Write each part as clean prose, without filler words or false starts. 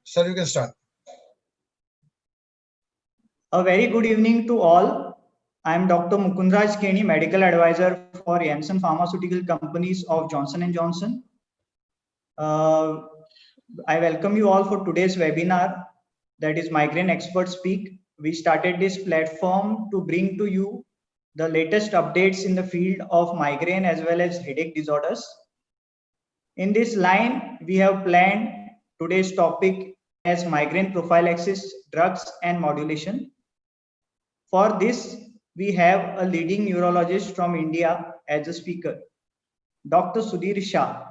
Sir, you can start. A very good evening to all. I am Dr. Mukundraj Keni, Medical Advisor for Janssen Pharmaceutical Companies of Johnson & Johnson. I welcome you all for today's webinar, that is Migraine Expert Speak. We started this platform to bring to you the latest updates in the field of migraine as well as headache disorders. In this line, we have planned today's topic as migraine prophylaxis, drugs and modulation. For this, we have a leading neurologist from India as a speaker, Dr. Sudhir Shah.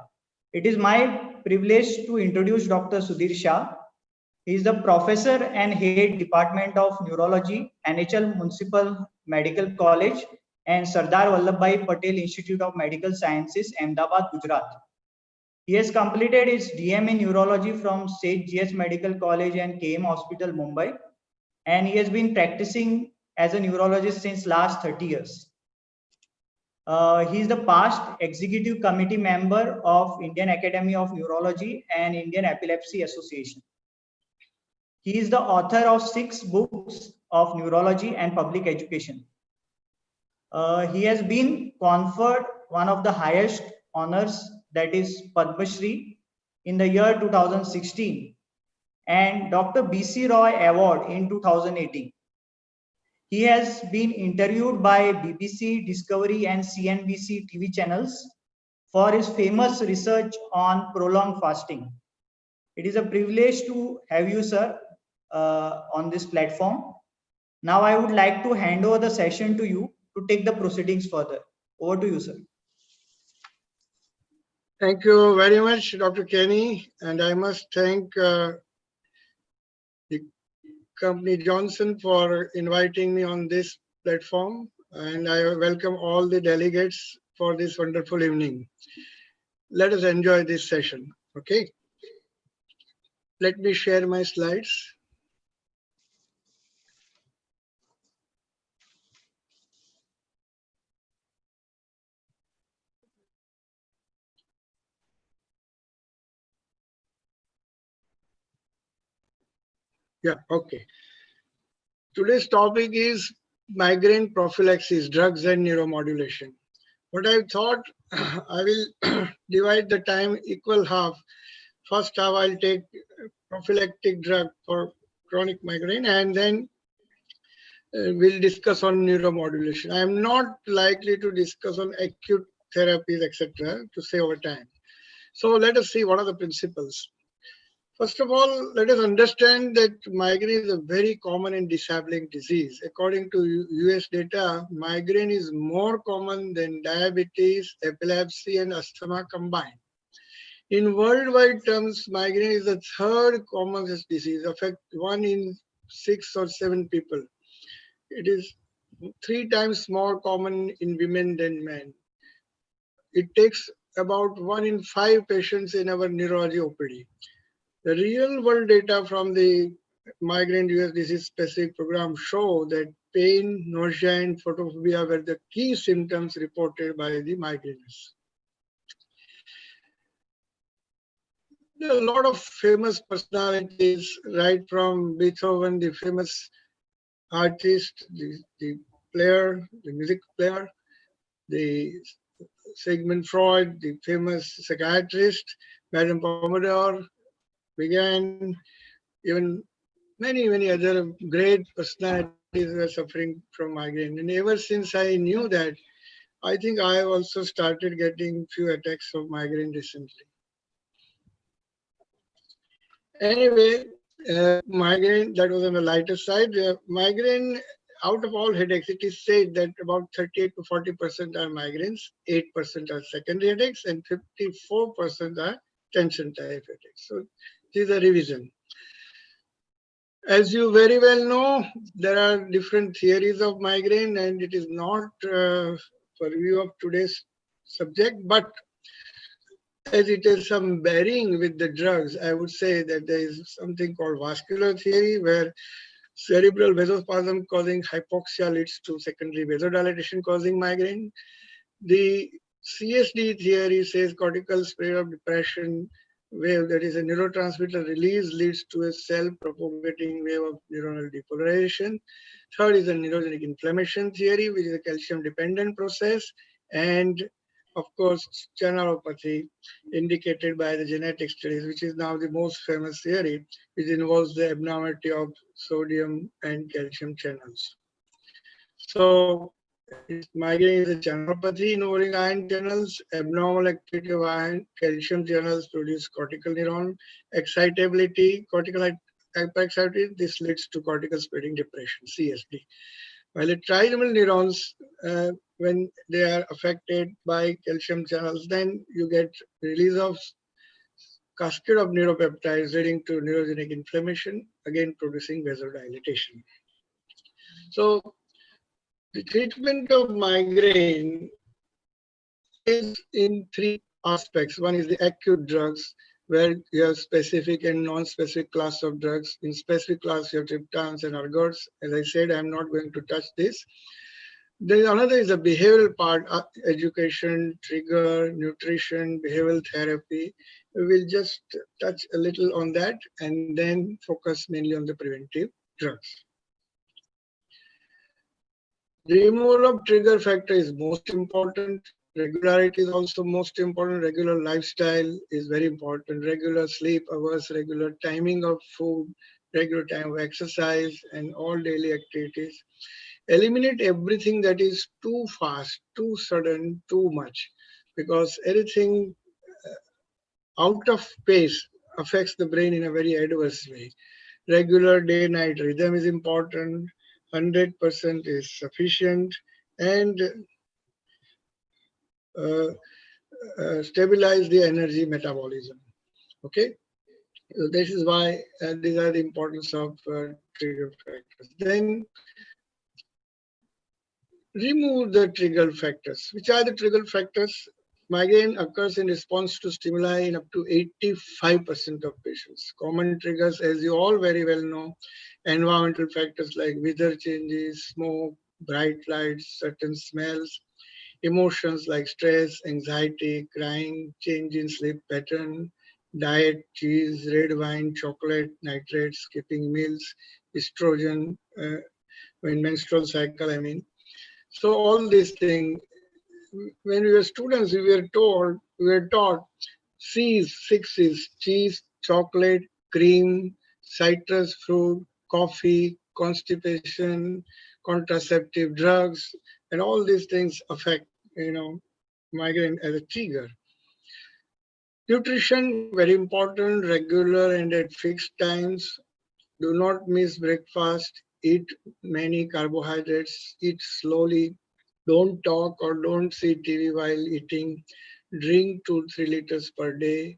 It is my privilege to introduce Dr. Sudhir Shah. He is the professor and head Department of Neurology, NHL Municipal Medical College and Sardar Vallabhbhai Patel Institute of Medical Sciences, Ahmedabad, Gujarat. He has completed his DM in Neurology from Sage GS Medical College and KM Hospital, Mumbai, and he has been practicing as a neurologist since last 30 years. He is the past executive committee member of Indian Academy of Neurology and Indian Epilepsy Association. He is the author of 6 books of neurology and public education. He has been conferred one of the highest honors, that is Padma Shri, in the year 2016 and Dr. B.C. Roy Award in 2018. He has been interviewed by BBC, Discovery and CNBC TV channels for his famous research on prolonged fasting. It is a privilege to have you, sir, on this platform. Now I would like to hand over the session to you to take the proceedings further. Over to you, sir. Thank you very much, Dr. Kenny, and I must thank the company Johnson for inviting me on this platform, and I welcome all the delegates for this wonderful evening. Let us enjoy this session, okay? Let me share my slides. Yeah, okay. Today's topic is migraine prophylaxis, drugs and neuromodulation. What I thought, I will divide the time equal half. First half I'll take prophylactic drug for chronic migraine, and then we'll discuss on neuromodulation. I am not likely to discuss on acute therapies, etc., to save our time. So let us see what are the principles. First of all, let us understand that migraine is a very common and disabling disease. According to US data, migraine is more common than diabetes, epilepsy, and asthma combined. In worldwide terms, migraine is the third commonest disease, affects 1 in 6 or 7 people. It is 3 times more common in women than men. It takes about 1 in 5 patients in our neurology OPD. The real world data from the migraine US disease specific program show that pain, nausea, and photophobia were the key symptoms reported by the migrainists. There are a lot of famous personalities, right from Beethoven, the famous artist, the player, the music player, the Sigmund Freud, the famous psychiatrist, Madame Pompadour, began, even many other great personalities were suffering from migraine. And ever since I knew that, I think I have also started getting few attacks of migraine recently. Anyway, migraine, that was on the lighter side. Migraine, out of all headaches, it is said that about 38 to 40% are migraines, 8% are secondary headaches, and 54% are tension type headaches. So this is a revision. As you very well know, there are different theories of migraine, and it is not for view of today's subject, but as it has some bearing with the drugs, I would say that there is something called vascular theory, where cerebral vasospasm causing hypoxia leads to secondary vasodilatation causing migraine. The CSD theory says cortical spread of depression wave, that is a neurotransmitter release, leads to a self-propagating wave of neuronal depolarization. Third is the neurogenic inflammation theory, which is a calcium-dependent process. And of course, channelopathy, indicated by the genetic studies, which is now the most famous theory, which involves the abnormality of sodium and calcium channels. So migraine is a channelopathy involving ion channels. Abnormal activity of ion calcium channels produce cortical neuron excitability, cortical hyperexcitability. This leads to cortical spreading depression, CSD. While the trigeminal neurons, when they are affected by calcium channels, then you get release of cascade of neuropeptides leading to neurogenic inflammation, again producing vasodilatation. So the treatment of migraine is in three aspects. One is the acute drugs, where you have specific and non-specific class of drugs. In specific class, you have triptans and ergots. As I said, I'm not going to touch this. Then another is the behavioral part, education, trigger, nutrition, behavioral therapy. We will just touch a little on that and then focus mainly on the preventive drugs. The removal of trigger factor is most important. Regularity is also most important. Regular lifestyle is very important. Regular sleep hours, regular timing of food, regular time of exercise, and all daily activities. Eliminate everything that is too fast, too sudden, too much, because anything out of pace affects the brain in a very adverse way. Regular day-night rhythm is important. 100% is sufficient, and stabilize the energy metabolism. Okay, so this is why these are the importance of trigger factors. Then remove the trigger factors. Which are the trigger factors? Migraine occurs in response to stimuli in up to 85% of patients. Common triggers, as you all very well know, environmental factors like weather changes, smoke, bright lights, certain smells, emotions like stress, anxiety, crying, change in sleep pattern, diet, cheese, red wine, chocolate, nitrates, skipping meals, estrogen, when menstrual cycle, I mean. So all these things, when we were students, we were taught C's, six C's: cheese, chocolate, cream, citrus fruit, coffee, constipation, contraceptive drugs, and all these things affect, migraine as a trigger. Nutrition, very important, regular and at fixed times. Do not miss breakfast. Eat many carbohydrates. Eat slowly. Don't talk or don't see TV while eating. Drink 2-3 liters per day.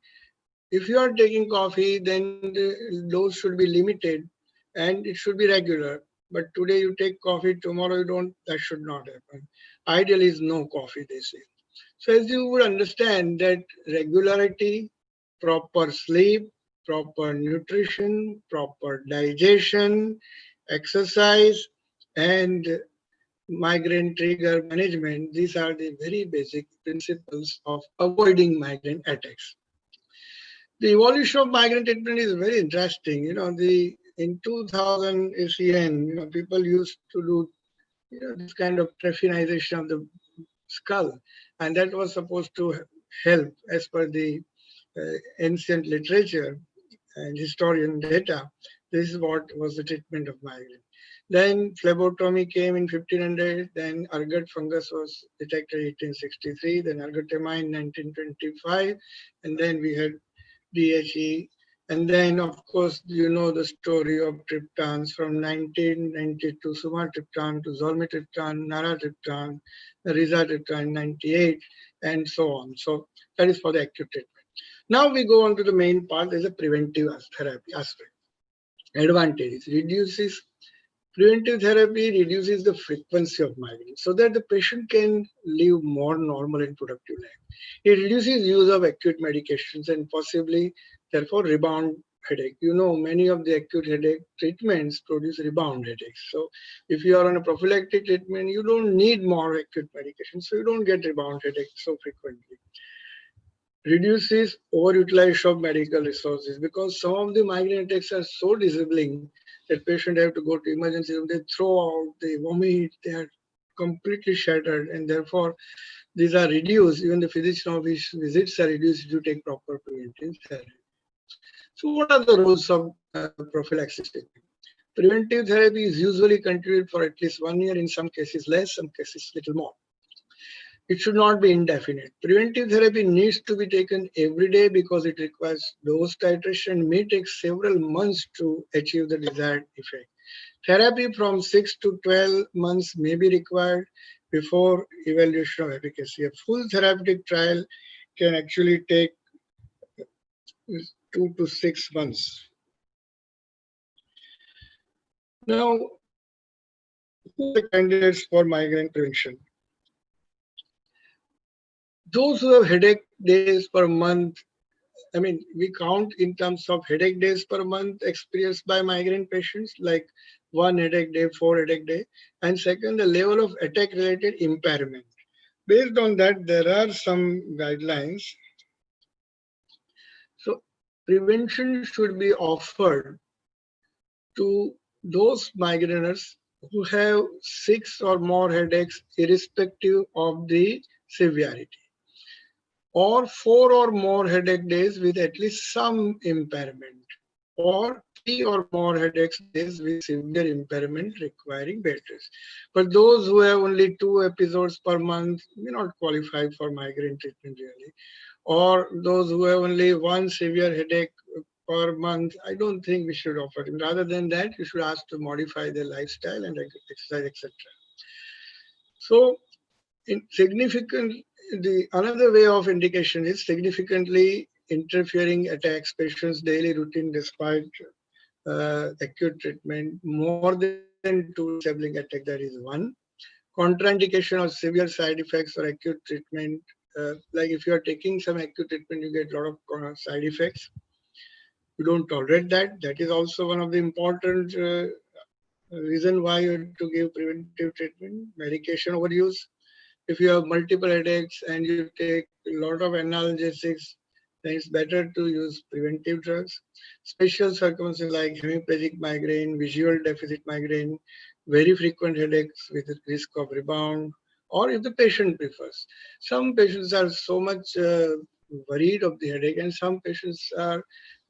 If you are taking coffee, then the dose should be limited and it should be regular. But today you take coffee, tomorrow you don't, that should not happen. Ideal is no coffee, they say. So as you would understand that regularity, proper sleep, proper nutrition, proper digestion, exercise, and migraine trigger management, these are the very basic principles of avoiding migraine attacks. The evolution of migraine treatment is very interesting. In 2000 ACN, people used to do this kind of trephinization of the skull, and that was supposed to help as per the ancient literature and historian data. This is what was the treatment of migraine. Then phlebotomy came in 1500, then ergot fungus was detected in 1863, then ergotamine in 1925, and then we had DHE. And then, of course, you know the story of triptans from 1992, sumatriptan to zolmitriptan, naratriptan, rizatriptan in 98, and so on. So that is for the acute treatment. Now we go on to the main part. There's a preventive therapy aspect. Advantages: preventive therapy reduces the frequency of migraine so that the patient can live more normal and productive life. It reduces use of acute medications and possibly, therefore, rebound headache. Many of the acute headache treatments produce rebound headaches. So if you are on a prophylactic treatment, you don't need more acute medication, so you don't get rebound headache so frequently. reduces overutilization of medical resources, because some of the migraine attacks are so disabling that patients have to go to emergency room, they throw out, they vomit, they are completely shattered, and therefore these are reduced. Even the physician office visits are reduced to take proper preventive therapy. So what are the roles of prophylaxis treatment? Preventive therapy is usually continued for at least 1 year, in some cases less, some cases little more. It should not be indefinite. Preventive therapy needs to be taken every day because it requires dose titration and may take several months to achieve the desired effect. Therapy from 6 to 12 months may be required before evaluation of efficacy. A full therapeutic trial can actually take 2 to 6 months. Now, who are the candidates for migraine prevention? Those who have headache days per month, I mean, we count in terms of headache days per month experienced by migraine patients, like 1 headache day, 4 headache day. And second, the level of attack-related impairment. Based on that, there are some guidelines. So prevention should be offered to those migraineurs who have 6 or more headaches, irrespective of the severity, or 4 or more headache days with at least some impairment, or 3 or more headaches days with severe impairment requiring bed rest. But those who have only 2 episodes per month may not qualify for migraine treatment really. Or those who have only 1 severe headache per month, I don't think we should offer them. Rather than that, you should ask to modify their lifestyle and exercise, etc. So another way of indication is significantly interfering attacks patient's daily routine despite acute treatment. More than 2 disabling attacks, that is 1. Contraindication or severe side effects or acute treatment, like if you are taking some acute treatment, you get a lot of side effects. You don't tolerate that. That is also one of the important reason why you have to give preventive treatment. Medication overuse. If you have multiple headaches and you take a lot of analgesics, then it's better to use preventive drugs. Special circumstances like hemiplegic migraine, visual deficit migraine, very frequent headaches with risk of rebound, or if the patient prefers. Some patients are so much worried of the headache, and some patients are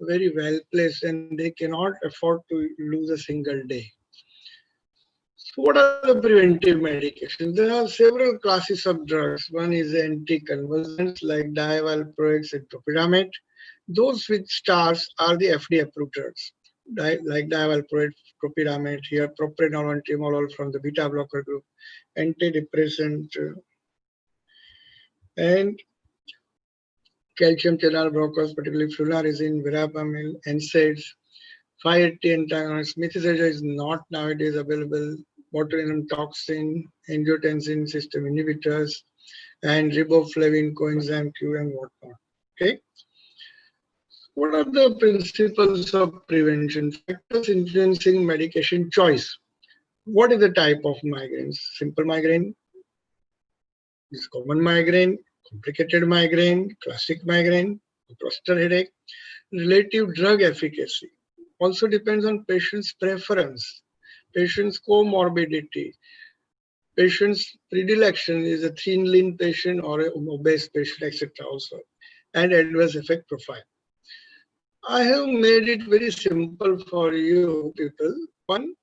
very well placed and they cannot afford to lose a single day. So what are the preventive medications? There are several classes of drugs. One is anticonvulsants like divalproex and topiramate. Those with stars are the FDA approved drugs, like divalproex, topiramate, here propranolol and timolol from the beta blocker group, antidepressant, and calcium channel blockers, particularly flunarizine, verapamil, NSAIDs. 5-HT antagonist, methotrexate is not nowadays available. Botulinum toxin, angiotensin system inhibitors, and riboflavin, coenzyme Q, and whatnot. Okay. What are the principles of prevention? Factors influencing medication choice. What is the type of migraines? Simple migraine, is common migraine, complicated migraine, classic migraine, cluster headache. Relative drug efficacy also depends on patient's preference, patient's comorbidity, patient's predilection, is a thin lean patient or an obese patient, etc. also, and adverse effect profile. I have made it very simple for you people. One,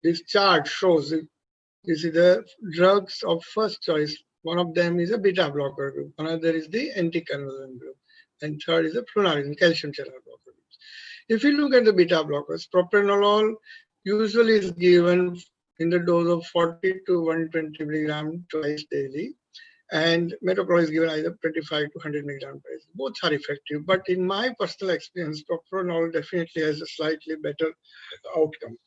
this chart shows this is the drugs of first choice. One of them is a beta blocker group, another is the anticonvulsant group, and third is a flunarizine, calcium channel blocker group. If you look at the beta blockers, propranolol usually is given in the dose of 40 to 120 milligram twice daily, and metoprolol is given either 25 to 100 milligram twice. Both are effective, but in my personal experience, propranolol definitely has a slightly better outcome.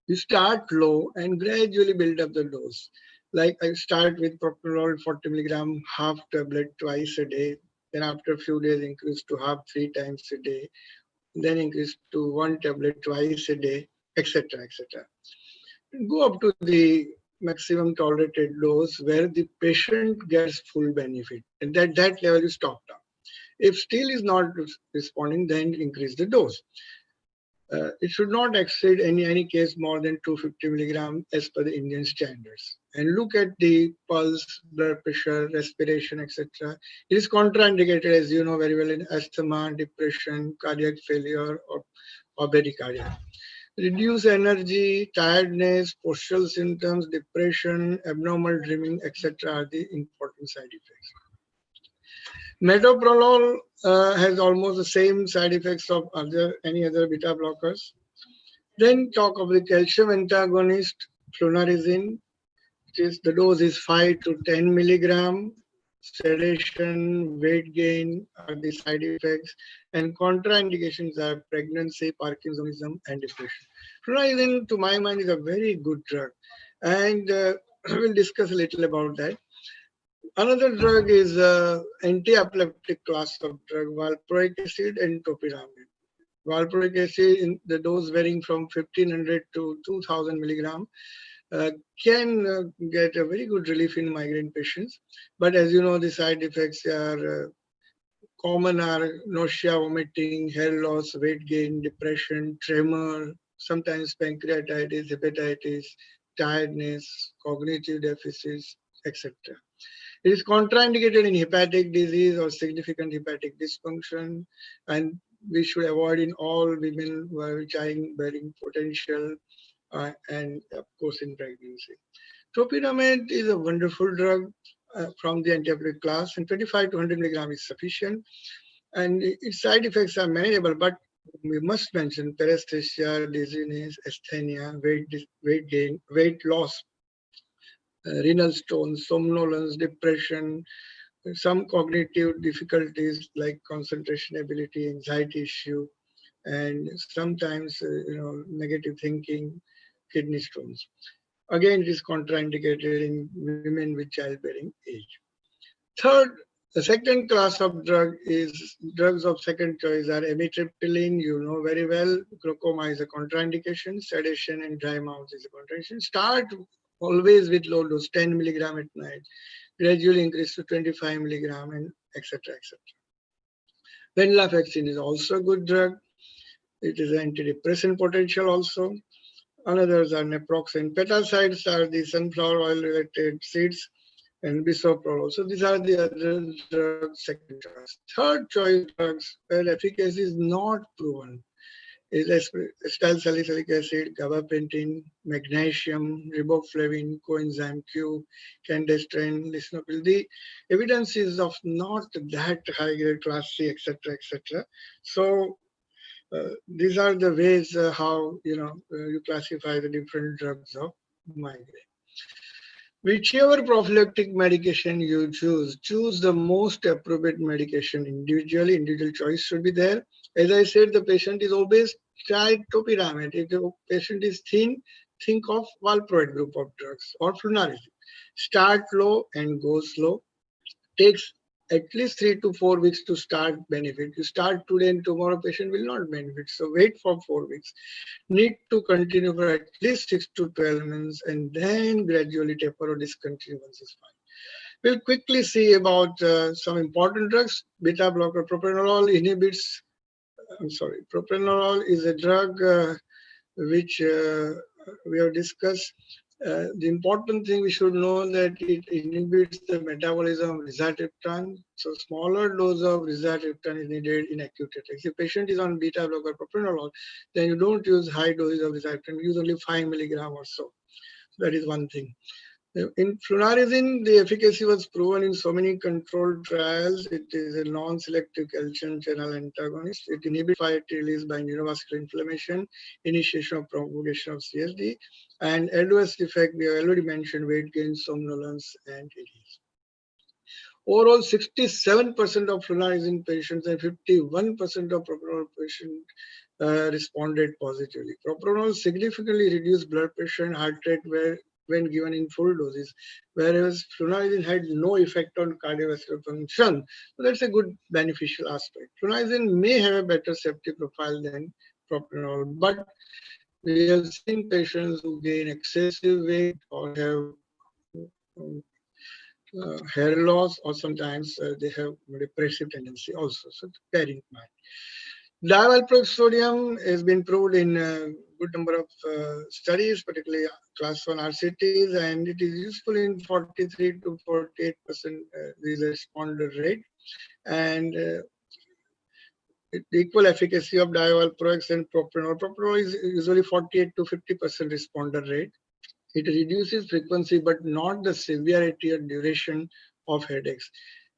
You start low and gradually build up the dose. Like I start with propranolol 40 milligram, half tablet twice a day. Then after a few days, increase to half 3 times a day. Then increase to 1 tablet twice a day, etc., etc. Go up to the maximum tolerated dose where the patient gets full benefit, and that level you stop down. If still is not responding, then increase the dose. It should not exceed any case more than 250 milligram as per the Indian standards. And look at the pulse, blood pressure, respiration, etc. It is contraindicated, as you know very well, in asthma, depression, cardiac failure, or bradycardia. Reduce energy, tiredness, postural symptoms, depression, abnormal dreaming, etc. are the important side effects. Metoprolol has almost the same side effects of any other beta blockers. Then talk of the calcium antagonist, flunarizine. The dose is 5 to 10 milligram. Sedation, weight gain are the side effects, and contraindications are pregnancy, Parkinsonism, and depression. Flunarizine, to my mind, is a very good drug, and we'll discuss a little about that. Another drug is anti-epileptic class of drug, valproic acid and topiramate. Valproic acid, in the dose varying from 1500 to 2000 milligram, can get a very good relief in migraine patients. But as you know, the side effects are common are nausea, vomiting, hair loss, weight gain, depression, tremor, sometimes pancreatitis, hepatitis, tiredness, cognitive deficits, etc. It is contraindicated in hepatic disease or significant hepatic dysfunction, and we should avoid in all women who are childbearing potential and of course in pregnancy. Topiramate is a wonderful drug from the anti-epileptic class, and 25 to 100 milligram is sufficient, and its side effects are manageable, but we must mention paresthesia, dizziness, asthenia, weight gain, weight loss, renal stones, somnolence, depression, some cognitive difficulties like concentration ability, anxiety issue, and sometimes negative thinking, kidney stones. Again, it is contraindicated in women with childbearing age. Third, the second class of drug is drugs of second choice are amitriptyline, you know very well. Glaucoma is a contraindication, sedation and dry mouth is a contraindication. Start always with low dose, 10 milligram at night, gradually increase to 25 milligram, and etc. etc. Venlafaxine is also a good drug. It is antidepressant potential also. Others are naproxen. Petasides are the sunflower oil related seeds, and bisoprolol. So these are the other drugs, second choice. Third choice drugs where efficacy is not proven is acetyl salicylic acid, gabapentin, magnesium, riboflavin, coenzyme Q, candestin, lisinopril. The evidence is of not that high grade class C, etc., etc. So these are the ways how you classify the different drugs of migraine. Whichever prophylactic medication you choose the most appropriate medication individually. Individual choice should be there. As I said, the patient is obese, try topiramate. If the patient is thin, think of valproate group of drugs or flunarizine. Start low and go slow. Takes at least 3 to 4 weeks to start benefit. You start today and tomorrow patient will not benefit. So wait for 4 weeks. Need to continue for at least 6 to 12 months and then gradually taper or discontinue once is fine. We'll quickly see about some important drugs. Beta blocker propranolol inhibits, propranolol is a drug which we have discussed. The important thing we should know that it inhibits the metabolism of rizatriptan. So smaller dose of rizatriptan is needed in acute attacks. If patient is on beta blocker propranolol, then you don't use high doses of rizatriptan, use only 5 milligram or so. That is one thing. In flunarizine, the efficacy was proven in so many controlled trials. It is a non-selective calcium channel antagonist. It inhibits fatty release by neurovascular inflammation, initiation of propagation of CSD, and adverse effect, we have already mentioned, weight gain, somnolence, and ADS. Overall, 67% of flunarizine patients and 51% of propranolol patients responded positively. Propranolol significantly reduced blood pressure and heart rate when given in full doses, whereas flunarizine had no effect on cardiovascular function. So that's a good beneficial aspect. Flunarizine may have a better safety profile than propranolol, but We have seen patients who gain excessive weight or have hair loss, or sometimes they have depressive tendency also. So bear in mind. Divalproic sodium has been proved in a good number of studies, particularly class 1 RCTs, and it is useful in 43 to 48% is a responder rate. And the equal efficacy of divalproic and propranolol. Propranolol is usually 48 to 50% responder rate. It reduces frequency, but not the severity or duration of headaches.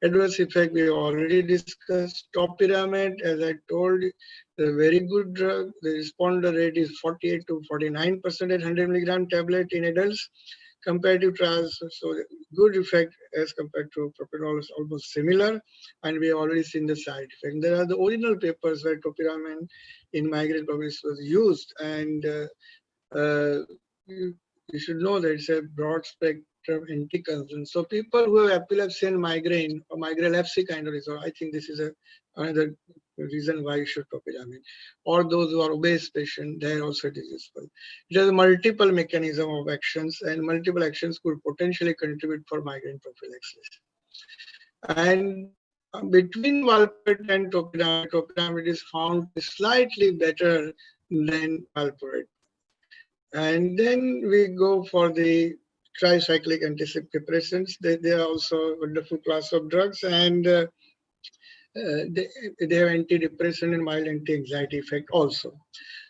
Adverse effect we already discussed. Topiramate, as I told you, a very good drug. The responder rate is 48 to 49% at 100 milligram tablet in adults. Comparative trials, so good effect as compared to propranolol is almost similar, and we have already seen the side effect. There are the original papers where topiramate in migraine problems was used, and you, you should know that it's a broad spectrum anticonvulsant. So people who have epilepsy and migraine or migraine epilepsy kind of disorder, I think this is another reason why you should topiramate. Or those who are obese patients, there also it is useful. It has multiple mechanism of actions, and multiple actions could potentially contribute for migraine prophylaxis. And between valproate and topiramate, topiramate is found slightly better than valproate. And then we go for the tricyclic antidepressants. They are also a wonderful class of drugs, and they have antidepressant and mild anti-anxiety effect also.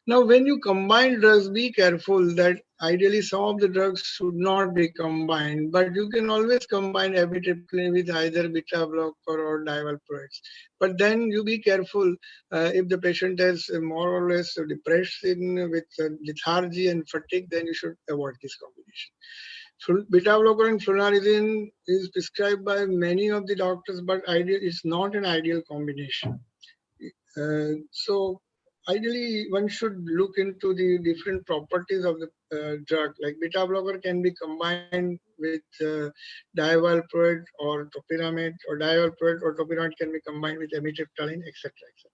Now, when you combine drugs, be careful that ideally some of the drugs should not be combined, but you can always combine amitriptyline with either beta blocker or divalproic. But then you be careful if the patient has more or less depression with lethargy and fatigue, then you should avoid this combination. Beta blocker and flunarizine is prescribed by many of the doctors, but it's not an ideal combination. So ideally, one should look into the different properties of the drug. Like beta blocker can be combined with divalproate or topiramate, or divalproate or topiramate can be combined with amitriptyline, etc., etc.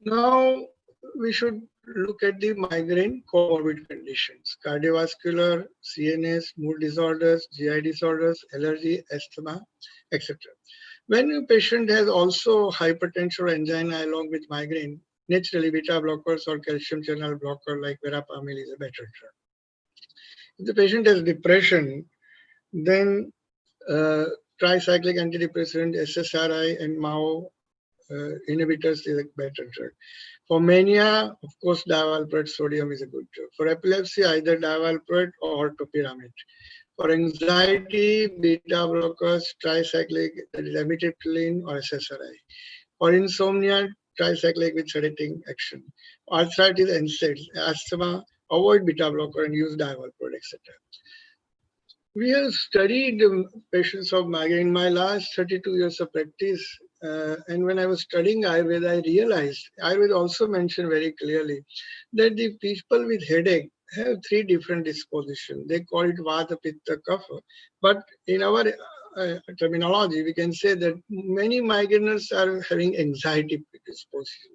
Now we should look at the migraine comorbid conditions: cardiovascular, CNS, mood disorders, GI disorders, allergy, asthma, etc. When a patient has also hypertension or angina along with migraine, naturally beta blockers or calcium channel blocker like verapamil is a better drug. If the patient has depression, then tricyclic antidepressant, SSRI, and MAO inhibitors is a better drug. For mania, of course, divalproate sodium is a good drug. For epilepsy, either divalproate or topiramate. For anxiety, beta blockers, tricyclic, that is amitriptyline or SSRI. For insomnia, tricyclic with sedating action. Arthritis, NSAIDs, asthma, avoid beta blocker and use divalproate, etc. We have studied patients of migraine in my last 32 years of practice. And when I was studying Ayurveda, I realized Ayurveda also mentioned very clearly that the people with headache have three different dispositions. They call it Vata, Pitta, Kapha. But in our terminology, we can say that many migraineurs are having anxiety predisposition.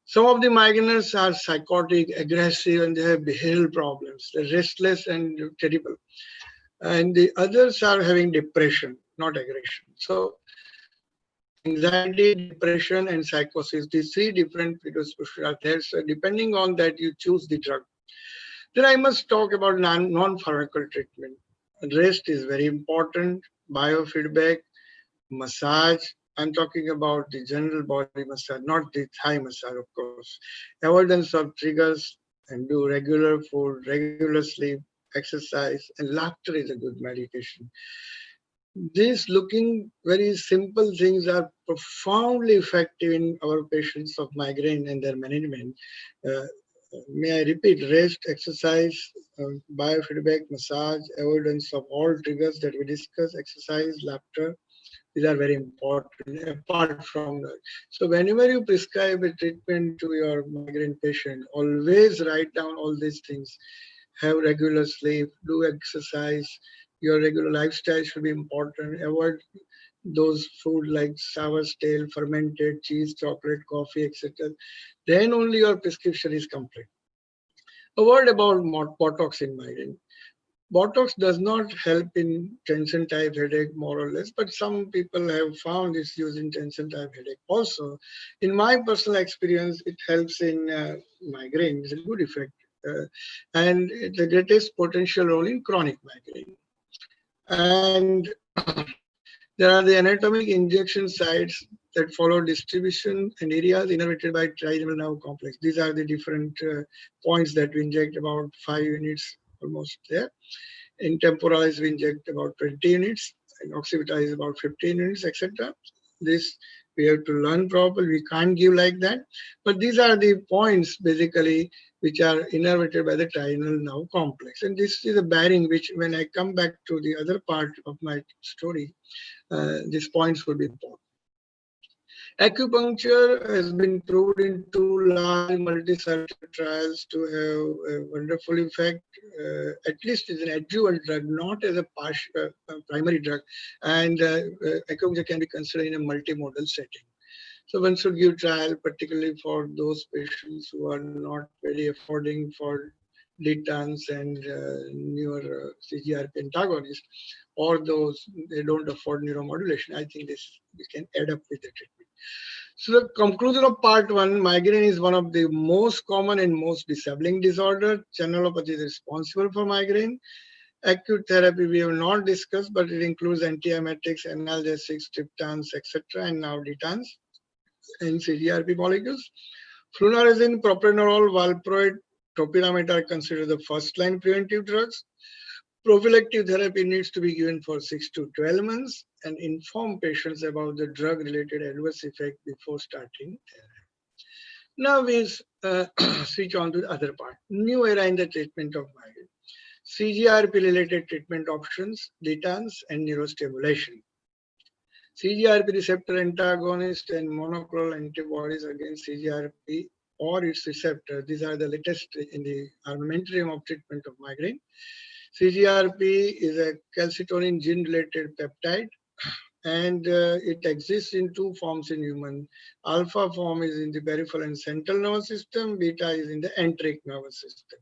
Some of the migraineurs are psychotic, aggressive, and they have behavioral problems. They're restless and terrible. And the others are having depression, not aggression. So anxiety, depression, and psychosis, these three different predispositions are there. So depending on that, you choose the drug. Then I must talk about non-pharmacological treatment. Rest is very important. Biofeedback, massage. I'm talking about the general body massage, not the thigh massage, of course. Avoidance of triggers, and do regular food, regular sleep, exercise, and laughter is a good medication. These looking very simple things are profoundly effective in our patients of migraine and their management. Uh, may I repeat, rest, exercise, biofeedback, massage, avoidance of all triggers that we discuss, exercise, laughter, these are very important apart from that. So whenever you prescribe a treatment to your migraine patient, always write down all these things. Have regular sleep, do exercise, your regular lifestyle should be important. Avoid those food like sour, stale, fermented cheese, chocolate, coffee, etc. Then only your prescription is complete. A word about Botox in migraine. Botox does not help in tension type headache more or less, but some people have found its use in tension type headache also. In my personal experience, it helps in migraine. It's a good effect. And the greatest potential role in chronic migraine. And there are the anatomic injection sites that follow distribution and areas innervated by trigeminal nerve complex. These are the different points that we inject, about 5 units almost there. In temporalis, we inject about 20 units. In occipital is about 15 units, etc. This we have to learn properly. We can't give like that. But these are the points basically which are innervated by the trigeminal nerve complex. And this is a bearing which, when I come back to the other part of my story, these points would be important. Acupuncture has been proved in 2 large multi-center trials to have a wonderful effect, at least as an adjuvant drug, not as a primary drug. And acupuncture can be considered in a multimodal setting. So one should give trial, particularly for those patients who are not very affording for DTANs and newer CGRP antagonists, or those they don't afford neuromodulation. I think this we can add up with the treatment. So the conclusion of part 1, migraine is one of the most common and most disabling disorder. Channelopathy is responsible for migraine. Acute therapy we have not discussed, but it includes antiemetics, analgesics, triptans, etc., and now DTANs and CGRP molecules. Flunarizine, propranolol, valproate, topiramate are considered the first-line preventive drugs. Prophylactic therapy needs to be given for 6 to 12 months and inform patients about the drug-related adverse effect before starting therapy. Now we switch on to the other part. New era in the treatment of migraine. CGRP-related treatment options, DTANs, and neurostimulation. CGRP receptor antagonist and monoclonal antibodies against CGRP or its receptor. These are the latest in the armamentarium of treatment of migraine. CGRP is a calcitonin gene-related peptide, and it exists in 2 forms in human. Alpha form is in the peripheral and central nervous system, beta is in the enteric nervous system.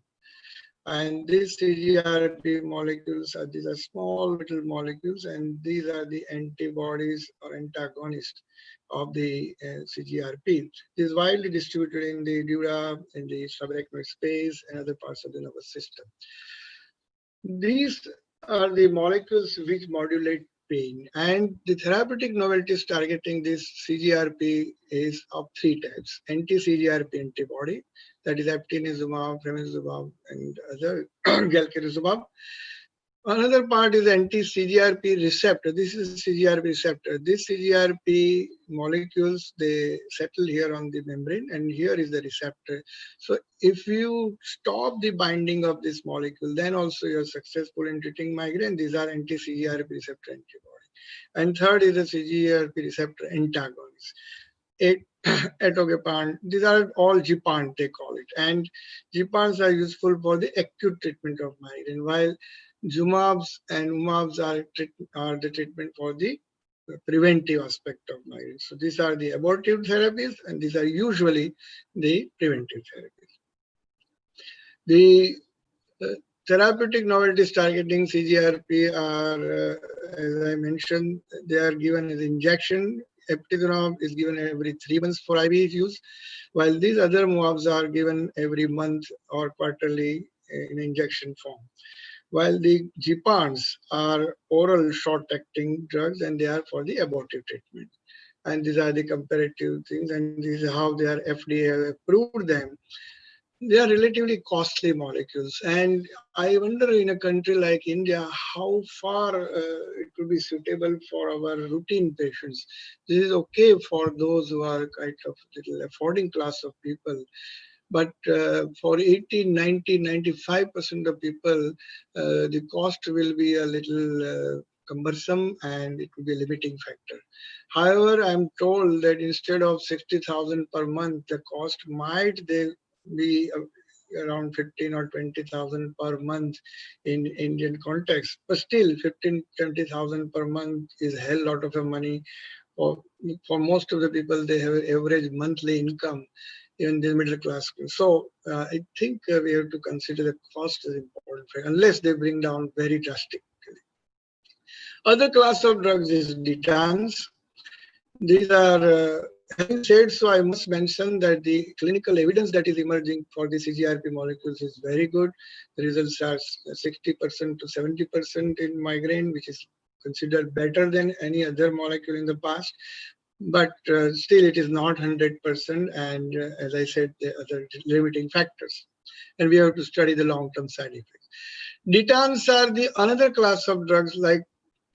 And these CGRP molecules these are small little molecules, and these are the antibodies or antagonists of the CGRP. It is widely distributed in the dura, in the subarachnoid space, and other parts of the nervous system. These are the molecules which modulate pain, and the therapeutic novelties targeting this CGRP is of 3 types. Anti-CGRP antibody, that is eftinizumab, femizumab, and other galcanezumab. Another part is anti-CGRP receptor. This is CGRP receptor. These CGRP molecules, they settle here on the membrane, and here is the receptor. So if you stop the binding of this molecule, then also you're successful in treating migraine. These are anti-CGRP receptor antibody. And third is the CGRP receptor antagonist. Atogapan, these are all GPAN, they call it. And GPANs are useful for the acute treatment of migraine, while Zumabs and Umabs are the treatment for the preventive aspect of migraine. So these are the abortive therapies, and these are usually the preventive therapies. The therapeutic novelties targeting CGRP are, as I mentioned, they are given as injection. Eftinizumab is given every 3 months for IV use, while these other MUABs are given every month or quarterly in injection form. While the GPANs are oral short-acting drugs, and they are for the abortive treatment. And these are the comparative things, and this is how they are FDA approved them. They are relatively costly molecules, and I wonder in a country like India how far it could be suitable for our routine patients. This is okay for those who are kind of little affording class of people, but for 80, 90, 95% of people, the cost will be a little cumbersome, and it will be a limiting factor. However, I'm told that instead of 60,000 per month, the cost might be around 15 or 20,000 per month in Indian context. But still, 15, 20,000 per month is a hell lot of money. For most of the people, they have an average monthly income in the middle class. So I think we have to consider the cost as important, unless they bring down very drastically. Other class of drugs is DTANs. These are, having said so, I must mention that the clinical evidence that is emerging for the CGRP molecules is very good. The results are 60% to 70% in migraine, which is considered better than any other molecule in the past. But still, it is not 100%. And as I said, there are other limiting factors. And we have to study the long-term side effects. DTANs are the another class of drugs like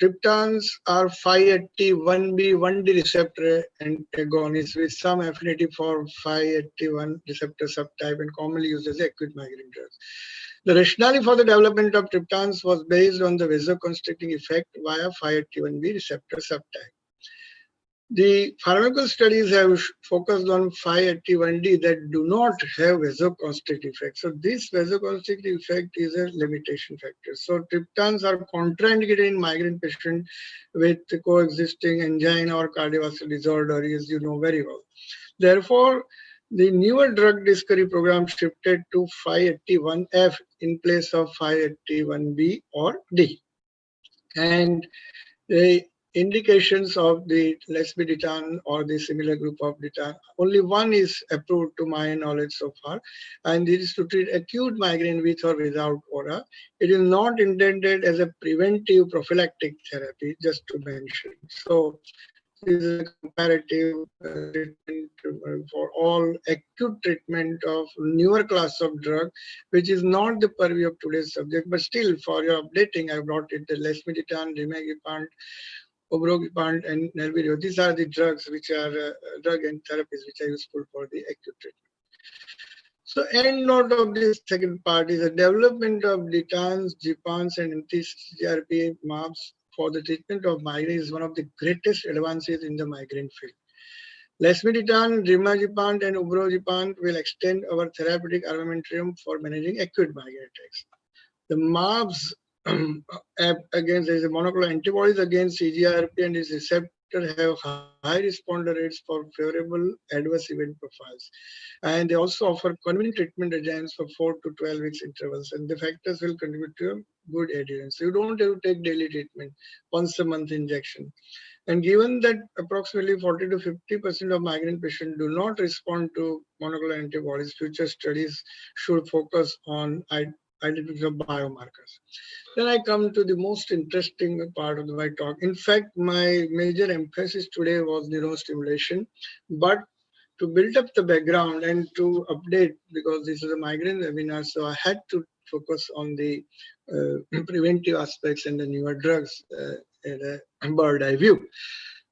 triptans are 5-HT1B 1D receptor antagonists with some affinity for 5-HT1 receptor subtype and commonly used as acute migraine drugs. The rationale for the development of triptans was based on the vasoconstricting effect via 5-HT1B receptor subtype. The pharmaceutical studies have focused on 5-HT1D that do not have vasoconstrictive effect. So this vasoconstrictive effect is a limitation factor. So triptans are contraindicated in migraine patients with coexisting angina or cardiovascular disorder, as you know very well. Therefore, the newer drug discovery program shifted to 5-HT1F in place of 5-HT1B or D. And the indications of the lesbiditan or the similar group of ditan, only one is approved to my knowledge so far, and this is to treat acute migraine with or without aura. It is not intended as a preventive prophylactic therapy, just to mention. So this is a comparative treatment for all acute treatment of newer class of drug, which is not the purview of today's subject, but still for your updating, I brought it the lesbiditan, rimegepant, obrogepant, and nervirio. These are the drugs which are drug and therapies which are useful for the acute treatment. So end note of this second part is the development of DTANs, GPANs, and anti-CGRP MABs for the treatment of migraine is one of the greatest advances in the migraine field. Lesbiditan, rimegepant, and obrogepant will extend our therapeutic armamentarium for managing acute migraine attacks. The MABs against there is a monoclonal antibodies against CGRP and its receptor have high responder rates for favorable adverse event profiles, and they also offer convenient treatment regimens for 4 to 12 weeks intervals, and the factors will contribute to a good adherence. You don't have to take daily treatment, once a month injection. And given that approximately 40 to 50% of migraine patients do not respond to monoclonal antibodies, future studies should focus on identification of biomarkers. Then I come to the most interesting part of my talk. In fact, my major emphasis today was neurostimulation, but to build up the background and to update, because this is a migraine webinar, so I had to focus on the preventive aspects and the newer drugs at a bird eye view.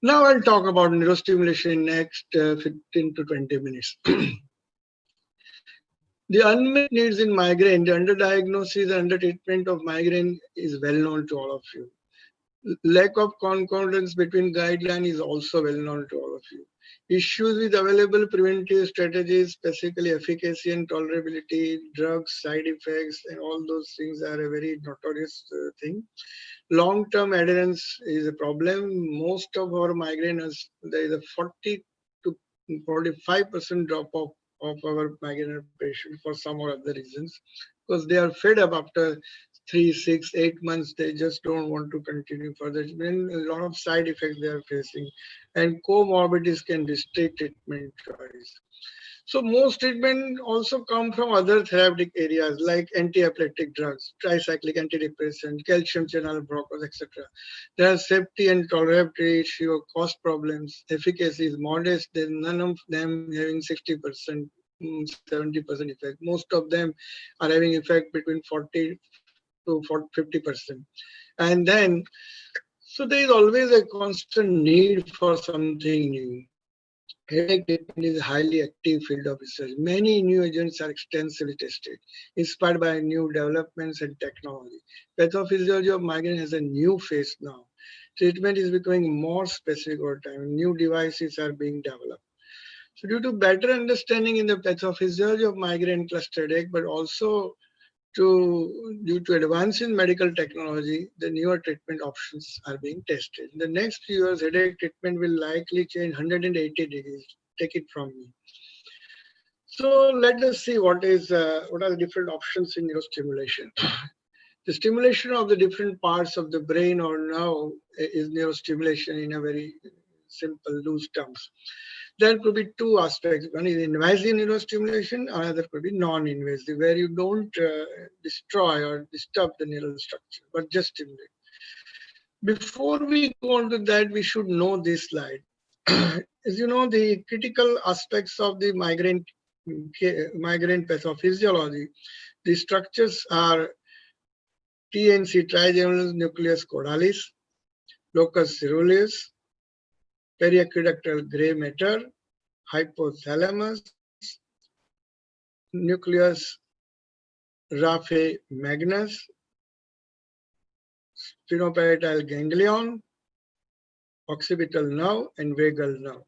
Now I'll talk about neurostimulation in next 15 to 20 minutes. The unmet needs in migraine, the underdiagnosis and undertreatment of migraine is well known to all of you. Lack of concordance between guidelines is also well known to all of you. Issues with available preventive strategies, specifically efficacy and tolerability, drugs, side effects, and all those things are a very notorious thing. Long-term adherence is a problem. Most of our migraineurs, there is a 40 to 45% drop-off of our migraine patients for some or other reasons, because they are fed up after 3, 6, 8 months. They just don't want to continue further. Then a lot of side effects they are facing, and comorbidities can restrict treatment choice. So most treatment also come from other therapeutic areas like anti-epileptic drugs, tricyclic antidepressant, calcium channel blockers, etc. There are safety and tolerability issue, cost problems, efficacy is modest. There's none of them having 60%, 70% effect. Most of them are having effect between 40 to 50%. And then, so there is always a constant need for something new. Headache treatment is a highly active field of research. Many new agents are extensively tested, inspired by new developments and technology. Pathophysiology of migraine has a new face now. Treatment is becoming more specific over time. New devices are being developed. So due to better understanding in the pathophysiology of migraine cluster headache, but also due to advance in medical technology, the newer treatment options are being tested. In the next few years, headache treatment will likely change 180 degrees. Take it from me. So let us see what are the different options in neurostimulation. The stimulation of the different parts of the brain or nerve is neurostimulation in a very simple, loose terms. There could be two aspects. One is invasive neurostimulation, another could be non-invasive, where you don't destroy or disturb the neural structure, but just stimulate. Before we go on to that, we should know this slide. As you know, the critical aspects of the migraine pathophysiology, the structures are TNC, trigeminal nucleus caudalis, locus coeruleus, periaqueductal gray matter, hypothalamus, nucleus raphe magnus, spinoparietal ganglion, occipital nerve, and vagal nerve.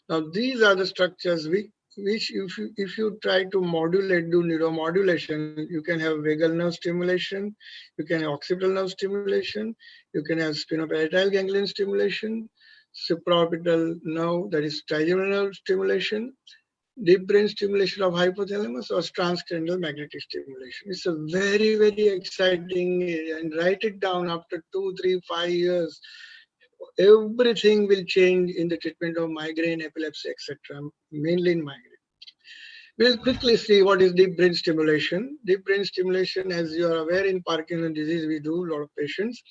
Now, these are the structures which if you try to modulate, do neuromodulation, you can have vagal nerve stimulation, you can have occipital nerve stimulation, you can have spinoparietal ganglion stimulation, supraorbital nerve, that is trigeminal nerve stimulation, deep brain stimulation of hypothalamus, or transcranial magnetic stimulation. It's a very, very exciting area, and write it down after 2, 3, 5 years. Everything will change in the treatment of migraine, epilepsy, etc., mainly in migraine. We'll quickly see what is deep brain stimulation. Deep brain stimulation, as you are aware, in Parkinson's disease, we do a lot of patients.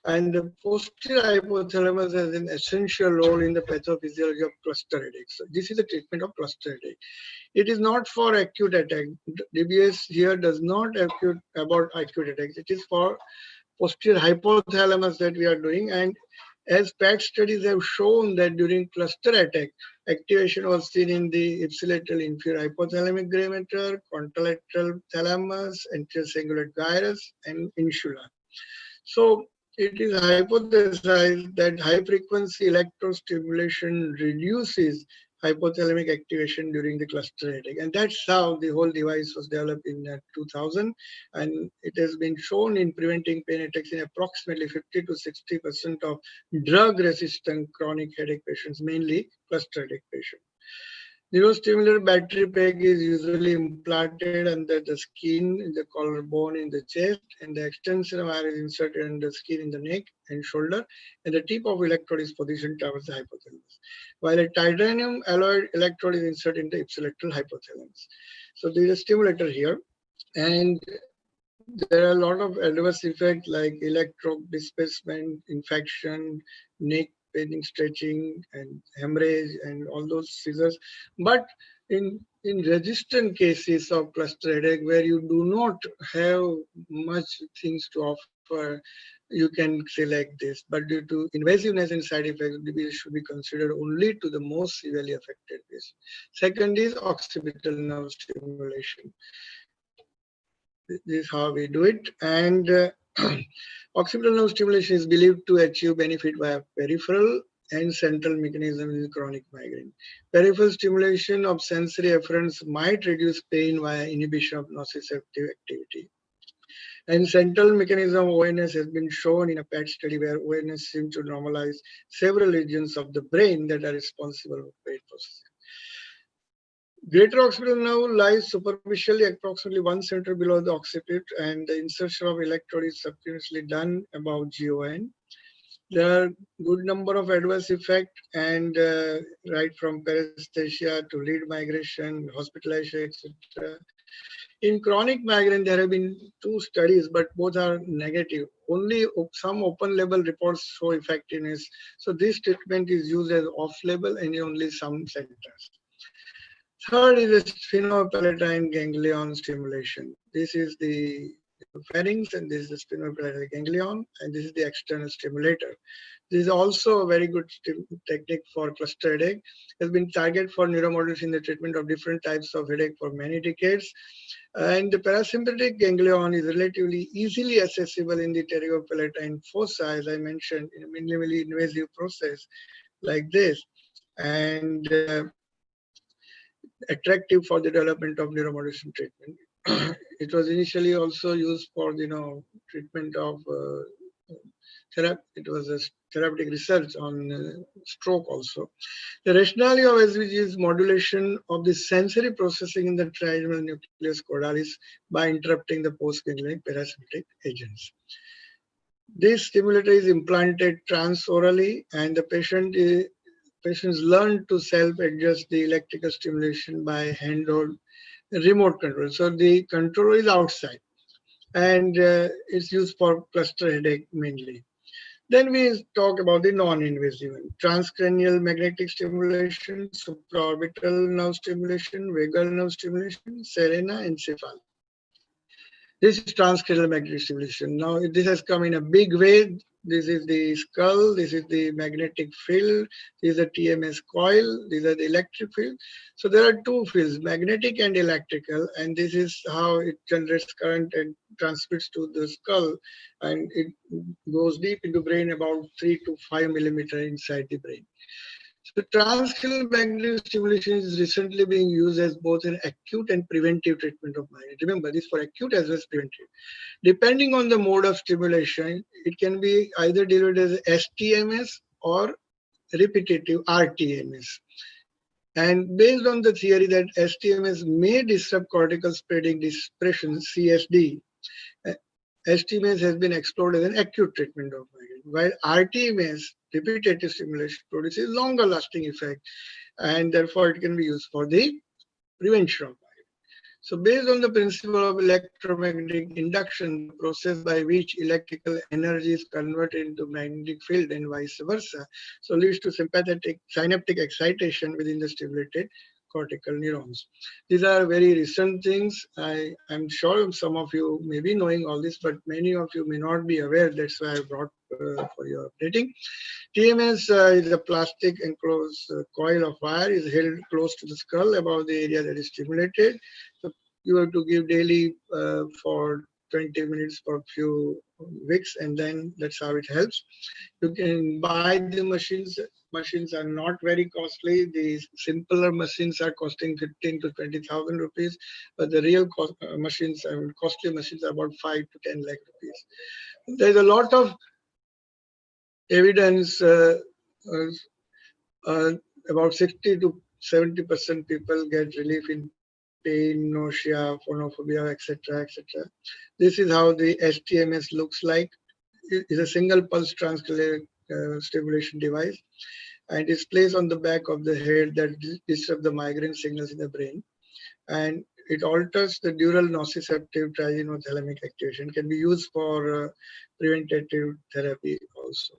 And the posterior hypothalamus has an essential role in the pathophysiology of cluster headache. So this is the treatment of cluster headache. It is not for acute attack. DBS here does not about acute attacks. It is for posterior hypothalamus that we are doing. And as PET studies have shown that during cluster attack, activation was seen in the ipsilateral inferior hypothalamic gray matter, contralateral thalamus, anterior cingulate gyrus, and insula. So it is hypothesized that high frequency electrostimulation reduces hypothalamic activation during the cluster headache. And that's how the whole device was developed in 2000. And it has been shown in preventing pain attacks in approximately 50 to 60% of drug-resistant chronic headache patients, mainly cluster headache patients. Neurostimulator battery pack is usually implanted under the skin, in the collarbone, in the chest, and the extension wire is inserted under the skin in the neck and shoulder, and the tip of electrode is positioned towards the hypothalamus, while a titanium alloy electrode is inserted in the ipsilateral hypothalamus. So there is a stimulator here, and there are a lot of adverse effects like electrode displacement, infection, neck paining, stretching, and hemorrhage, and all those seizures. But in resistant cases of cluster headache, where you do not have much things to offer, you can select this. But due to invasiveness and side effects, DBS should be considered only to the most severely affected patients. Second is occipital nerve stimulation. This is how we do it. And occipital nerve stimulation is believed to achieve benefit via peripheral and central mechanisms in chronic migraine. Peripheral stimulation of sensory efferents might reduce pain via inhibition of nociceptive activity. And central mechanism of ONS has been shown in a PET study where ONS seems to normalize several regions of the brain that are responsible for pain processing. Greater occipital nerve lies superficially approximately 1 centimeter below the occiput, and the insertion of electrode is subcutaneously done above GON. There are good number of adverse effects, and right from paresthesia to lead migration, hospitalization, etc. In chronic migraine, there have been 2 studies, but both are negative. Only some open label reports show effectiveness. So this treatment is used as off-label and in only some centers. Third is the sphenopalatine ganglion stimulation. This is the pharynx, and this is the sphenopalatine ganglion, and this is the external stimulator. This is also a very good technique for cluster headache. It has been targeted for neuromodulation in the treatment of different types of headache for many decades. And the parasympathetic ganglion is relatively easily accessible in the pterygopalatine fossa, as I mentioned, in a minimally invasive process like this. And attractive for the development of neuromodulation treatment. It was initially also used for treatment of it was a therapeutic research on stroke also. The rationale of SVG is modulation of the sensory processing in the trigeminal nucleus caudalis by interrupting the postganglionic parasympathetic agents. This stimulator is implanted transorally, and the patients learn to self-adjust the electrical stimulation by handheld remote control. So the control is outside, and it's used for cluster headache mainly. Then we talk about the non-invasive one: transcranial magnetic stimulation, supraorbital nerve stimulation, vagal nerve stimulation, Serena, and Cephal. This is transcranial magnetic stimulation. Now, this has come in a big way. This is the skull, this is the magnetic field, this is the TMS coil, these are the electric field. So there are two fields, magnetic and electrical, and this is how it generates current and transmits to the skull, and it goes deep into brain, about 3 to 5 millimeter inside the brain. So transcranial magnetic stimulation is recently being used as both an acute and preventive treatment of migraine. Remember, this for acute as well as preventive. Depending on the mode of stimulation, it can be either delivered as STMS or repetitive RTMS. And based on the theory that STMS may disrupt cortical spreading dispersion, CSD, STMS has been explored as an acute treatment of migraine, while RTMS, repetitive stimulation, produces longer lasting effect, and therefore it can be used for the prevention of migraine. So based on the principle of electromagnetic induction, the process by which electrical energy is converted into magnetic field and vice versa, so leads to sympathetic synaptic excitation within the stimulated cortical neurons. These are very recent things. I'm sure some of you may be knowing all this, but many of you may not be aware. That's why I brought for your updating. TMS is a plastic enclosed coil of wire, is held close to the skull above the area that is stimulated. So you have to give daily for 20 minutes for a few weeks, and then that's how it helps. You can buy the machines. Machines are not very costly. The simpler machines are costing 15 to 20,000 rupees, but the real machines, costly machines, are about 5 to 10 lakh rupees. There's a lot of evidence about 60 to 70% people get relief in pain, nausea, phonophobia, etc., etc. This is how the STMS looks like. It is a single pulse transcranial stimulation device, and is placed on the back of the head that disrupt the migraine signals in the brain, and it alters the dural nociceptive trigenothalamic activation. Can be used for preventative therapy also.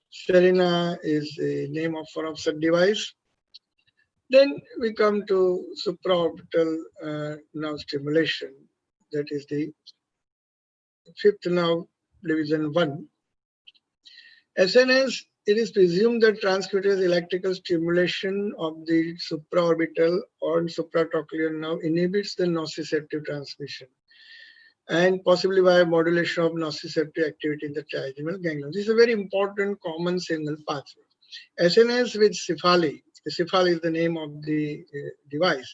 Serena is the name of one of such device. Then we come to supraorbital nerve stimulation. That is the fifth nerve, division 1. SNS, it is presumed that transcutaneous electrical stimulation of the supraorbital or supratrochlear nerve inhibits the nociceptive transmission, and possibly by modulation of nociceptive activity in the trigeminal ganglion. This is a very important common signal pathway. SNS with Cephali, Cephali is the name of the device,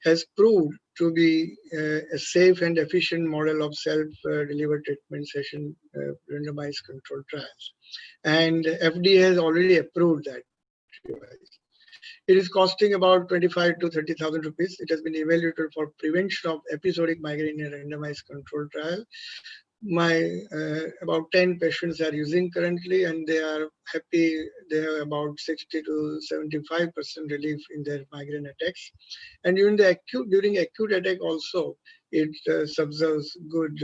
has proved to be a safe and efficient model of self-delivered treatment session randomized controlled trials. And FDA has already approved that device. It is costing about 25 to 30,000 rupees. It has been evaluated for prevention of episodic migraine in a randomized controlled trial. About 10 patients are using currently, and they are happy. They have about 60 to 75% relief in their migraine attacks. And during acute attack also, it subserves good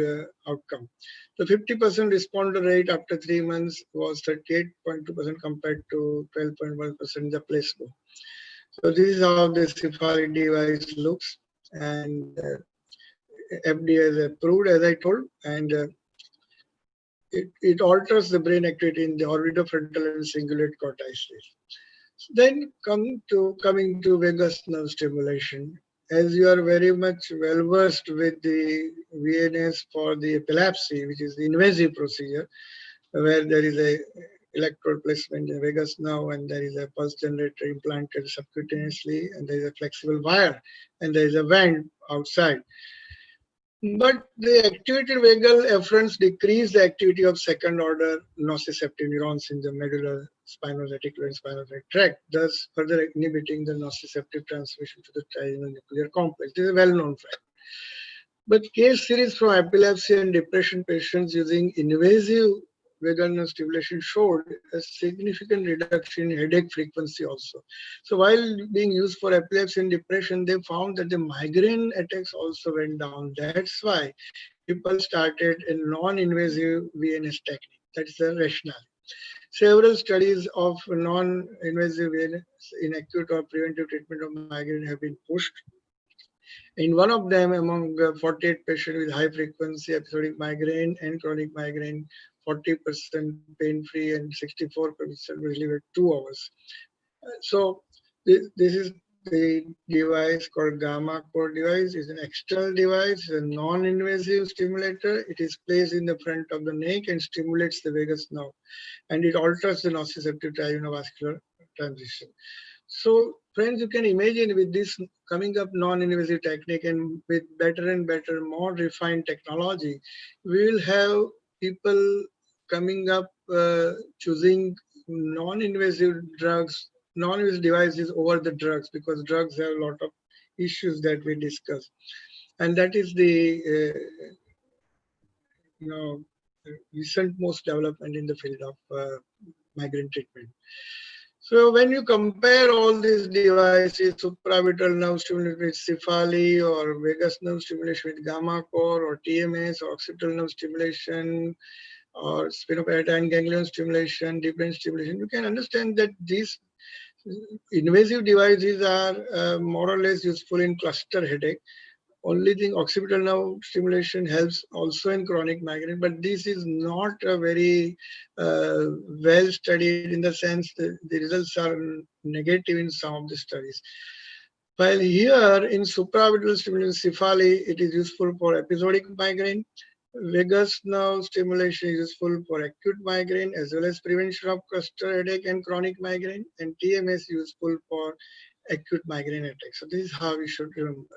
outcome. The 50% responder rate after 3 months was 38.2% compared to 12.1% in the placebo. So this is how the Cephali device looks, and FDA has approved, as I told, and it alters the brain activity in the orbitofrontal and cingulate cortices. Then coming to vagus nerve stimulation. As you are very much well versed with the VNS for the epilepsy, which is the invasive procedure, where there is a electrode placement in the vagus nerve, and there is a pulse generator implanted subcutaneously, and there is a flexible wire, and there is a vent outside. But the activated vagal efferents decrease the activity of second order nociceptive neurons in the medulla spinal reticular and spinal tract, thus further inhibiting the nociceptive transmission to the trigeminal complex. This is a well-known fact. But case series from epilepsy and depression patients using invasive vagal nerve stimulation showed a significant reduction in headache frequency also. So while being used for epilepsy and depression, they found that the migraine attacks also went down. That's why people started a non-invasive VNS technique. That's the rationale. Several studies of non-invasive VNS in acute or preventive treatment of migraine have been pushed. In one of them, among 48 patients with high frequency episodic migraine and chronic migraine, 40% pain-free and 64% relieved at 2 hours. So this is the device called Gamma Core device. It's an external device, a non-invasive stimulator. It is placed in the front of the neck and stimulates the vagus nerve, and it alters the nociceptive trigeminal transition. So friends, you can imagine with this coming up non-invasive technique and with better and better, more refined technology, we will have people coming up choosing non-invasive drugs, non-invasive devices over the drugs, because drugs have a lot of issues that we discuss. And that is the recent most development in the field of migraine treatment. So when you compare all these devices, supraorbital nerve stimulation with Cefaly or vagus nerve stimulation with Gamma Core or TMS or occipital nerve stimulation or spinopalatine ganglion stimulation, deep brain stimulation, you can understand that these invasive devices are more or less useful in cluster headache. Only thing, occipital nerve stimulation helps also in chronic migraine, but this is not a very well studied, in the sense that the results are negative in some of the studies. While here in supraorbital stimulation, Cefaly, it is useful for episodic migraine. Vagus nerve stimulation is useful for acute migraine as well as prevention of cluster headache and chronic migraine, and TMS useful for acute migraine attacks. So this is how we should remember.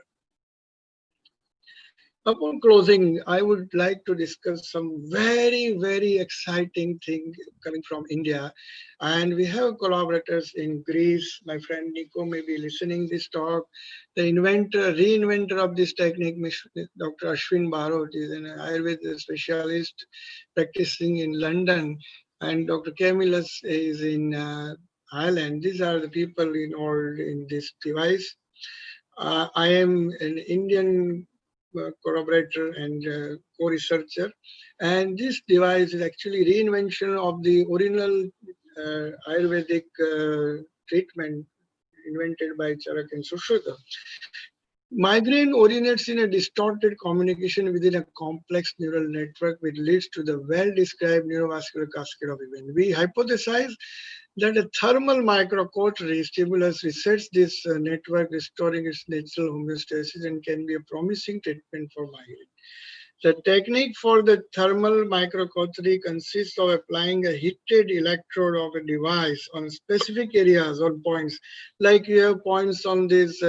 Upon closing, I would like to discuss some very, very exciting thing coming from India. And we have collaborators in Greece. My friend Nico may be listening this talk. The reinventor of this technique, Dr. Ashwin Barot, is an Ayurveda specialist practicing in London. And Dr. Camillus is in Ireland. These are the people involved in this device. I am an Indian collaborator and co-researcher, and this device is actually reinvention of the original Ayurvedic treatment invented by Charak and Sushruta. Migraine originates in a distorted communication within a complex neural network, which leads to the well-described neurovascular cascade of events. We hypothesize that a thermal microcautery stimulus resets this network, restoring its natural homeostasis, and can be a promising treatment for migraine. The technique for the thermal microcautery consists of applying a heated electrode of a device on specific areas or points, like you have points on this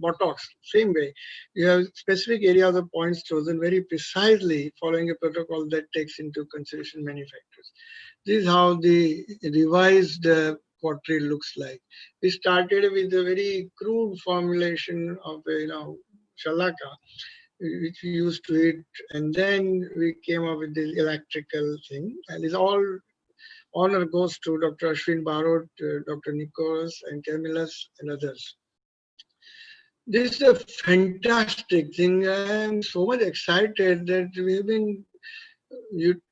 buttocks. Same way, you have specific areas or points chosen very precisely following a protocol that takes into consideration many factors. This is how the revised cautery looks like. We started with a very crude formulation of shalaka, which we used to eat, and then we came up with this electrical thing. And this all honor goes to Dr. Ashwin Barot, Dr. Nicholas, and Camillus, and others. This is a fantastic thing. I'm so much excited that we've been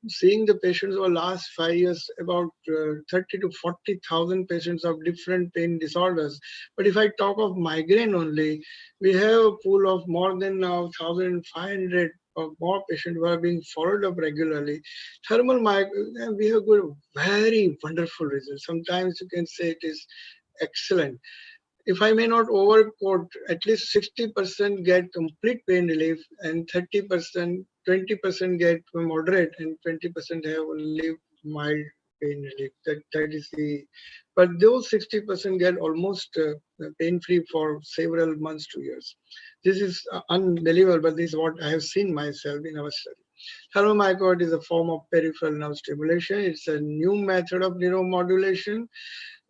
seeing the patients over the last 5 years, about 30 to 40,000 patients of different pain disorders. But if I talk of migraine only, we have a pool of more than now 1,500 or more patients who are being followed up regularly. Thermal migraine, we have got very wonderful results. Sometimes you can say it is excellent. If I may not overquote, at least 60% get complete pain relief, and 30%, 20% get moderate, and 20% have only mild pain relief. That is the, but those 60% get almost pain-free for several months to years. This is unbelievable, but this is what I have seen myself in our study. Thermal microwave is a form of peripheral nerve stimulation. It's a new method of neuromodulation.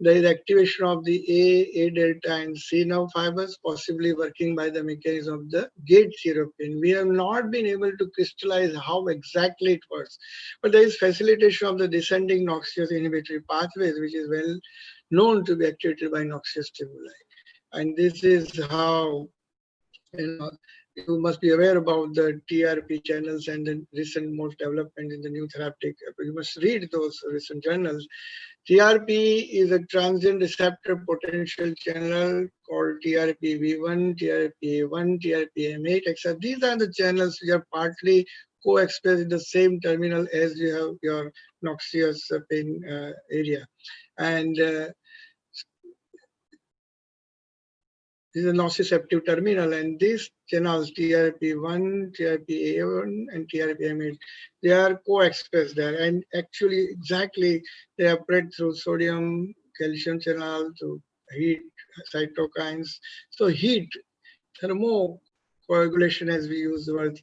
There is activation of the A delta, and C nerve fibers, possibly working by the mechanism of the gate serotonin. We have not been able to crystallize how exactly it works, but there is facilitation of the descending noxious inhibitory pathways, which is well known to be activated by noxious stimuli. And this is how, you must be aware about the TRP channels and the recent most development in the new therapeutic. You must read those recent journals. TRP is a transient receptor potential channel called TRPV1, TRPA1, TRPM8, etc. These are the channels which are partly co-expressed in the same terminal as you have your noxious pain area. And this is a nociceptive terminal, and these channels TRP1, TRPA1, and TRPM8, they are co-expressed there, and actually exactly they operate through sodium calcium channel, to heat cytokines. So heat, thermocoagulation, as we use the word,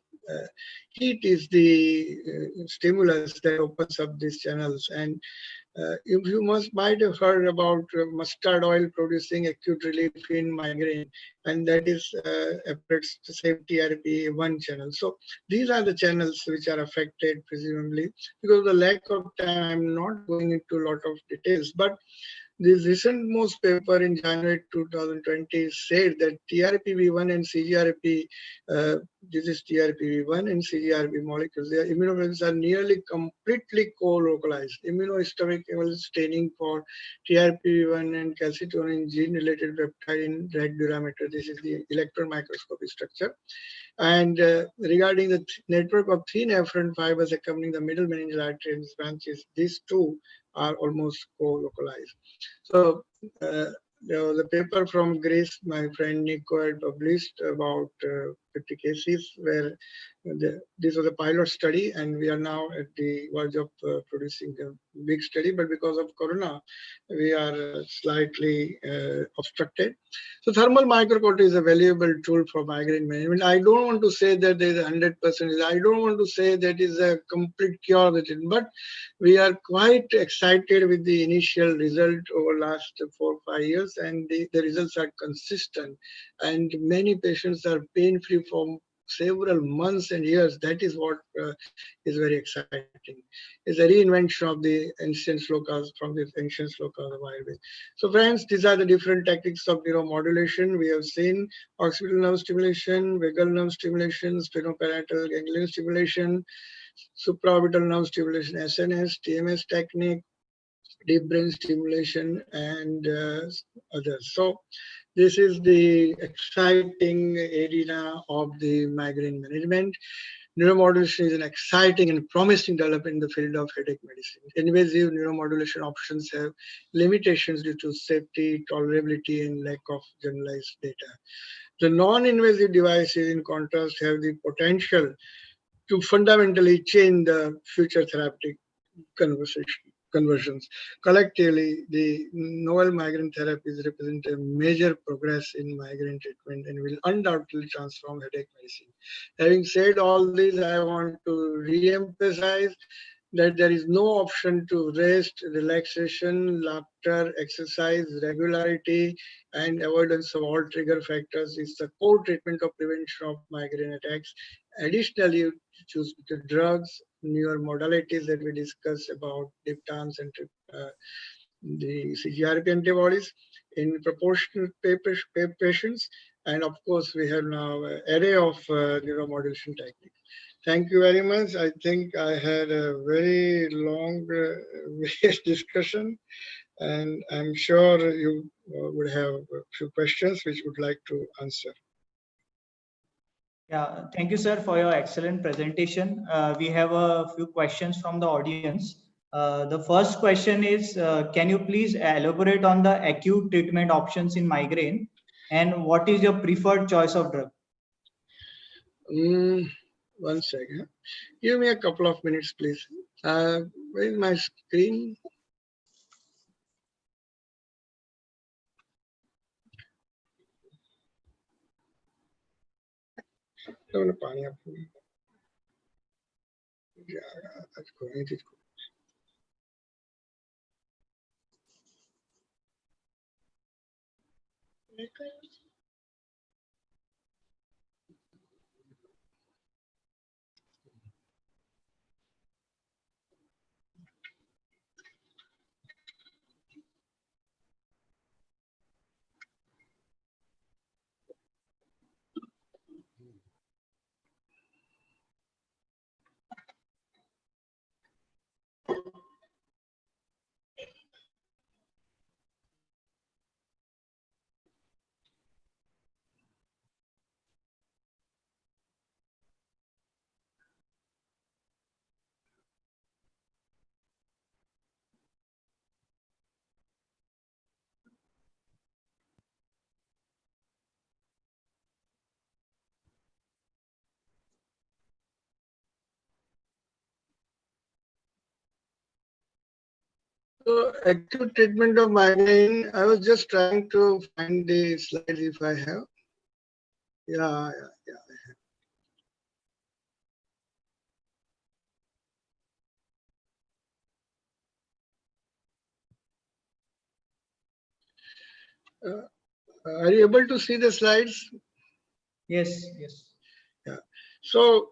heat is the stimulus that opens up these channels. And you might have heard about mustard oil producing acute relief in migraine, and that is operates the same TRP1 channel. So these are the channels which are affected, presumably. Because of the lack of time, I'm not going into a lot of details, but this recent most paper in January 2020 said that TRPV1 and CGRP, this is TRPV1 and CGRP molecules, their immunoglobulins are nearly completely co-localized. Immunohistochemical staining for TRPV1 and calcitonin gene-related peptide in red durameter. This is the electron microscopy structure. And regarding the network of thin afferent fibers accompanying the middle meningeal artery and its branches, these two are almost co-localized. So there was a paper from Greece, my friend Nico had published about 50 cases where this was a pilot study, and we are now at the verge of producing a big study, but because of Corona, we are slightly obstructed. So thermal microcoating is a valuable tool for migraine management. I don't want to say that there is 100%. I don't want to say that is a complete cure with it, but we are quite excited with the initial result over last 4 or 5 years, and the results are consistent, and many patients are pain-free for several months and years. That is what is very exciting. It's a reinvention of the ancient slokas, from the ancient slokas of Ayurveda. So friends, these are the different techniques of neuromodulation. We have seen occipital nerve stimulation, vagal nerve stimulation, spinopalatal ganglion stimulation, supraorbital nerve stimulation, SNS, TMS technique, deep brain stimulation, and others. So this is the exciting arena of the migraine management. Neuromodulation is an exciting and promising development in the field of headache medicine. Invasive neuromodulation options have limitations due to safety, tolerability, and lack of generalized data. The non-invasive devices, in contrast, have the potential to fundamentally change the future therapeutic conversions. Collectively, the novel migraine therapies represent a major progress in migraine treatment and will undoubtedly transform headache medicine. Having said all this, I want to re-emphasize that there is no option to rest, relaxation, laughter, exercise, regularity, and avoidance of all trigger factors is the core treatment of prevention of migraine attacks. Additionally, you choose the drugs, newer modalities that we discussed about diptans and the CGRP antibodies in proportional patients. And of course, we have now an array of neuromodulation techniques. Thank you very much. I think I had a very long discussion, and I'm sure you would have a few questions which you would like to answer. Yeah, thank you, sir, for your excellent presentation. We have a few questions from the audience. The first question is, can you please elaborate on the acute treatment options in migraine, and what is your preferred choice of drug? One second. Give me a couple of minutes, please. Where is my screen? पानी आपको So acute treatment of migraine, I was just trying to find the slides if I have. Yeah. Are you able to see the slides? Yes. Yeah. So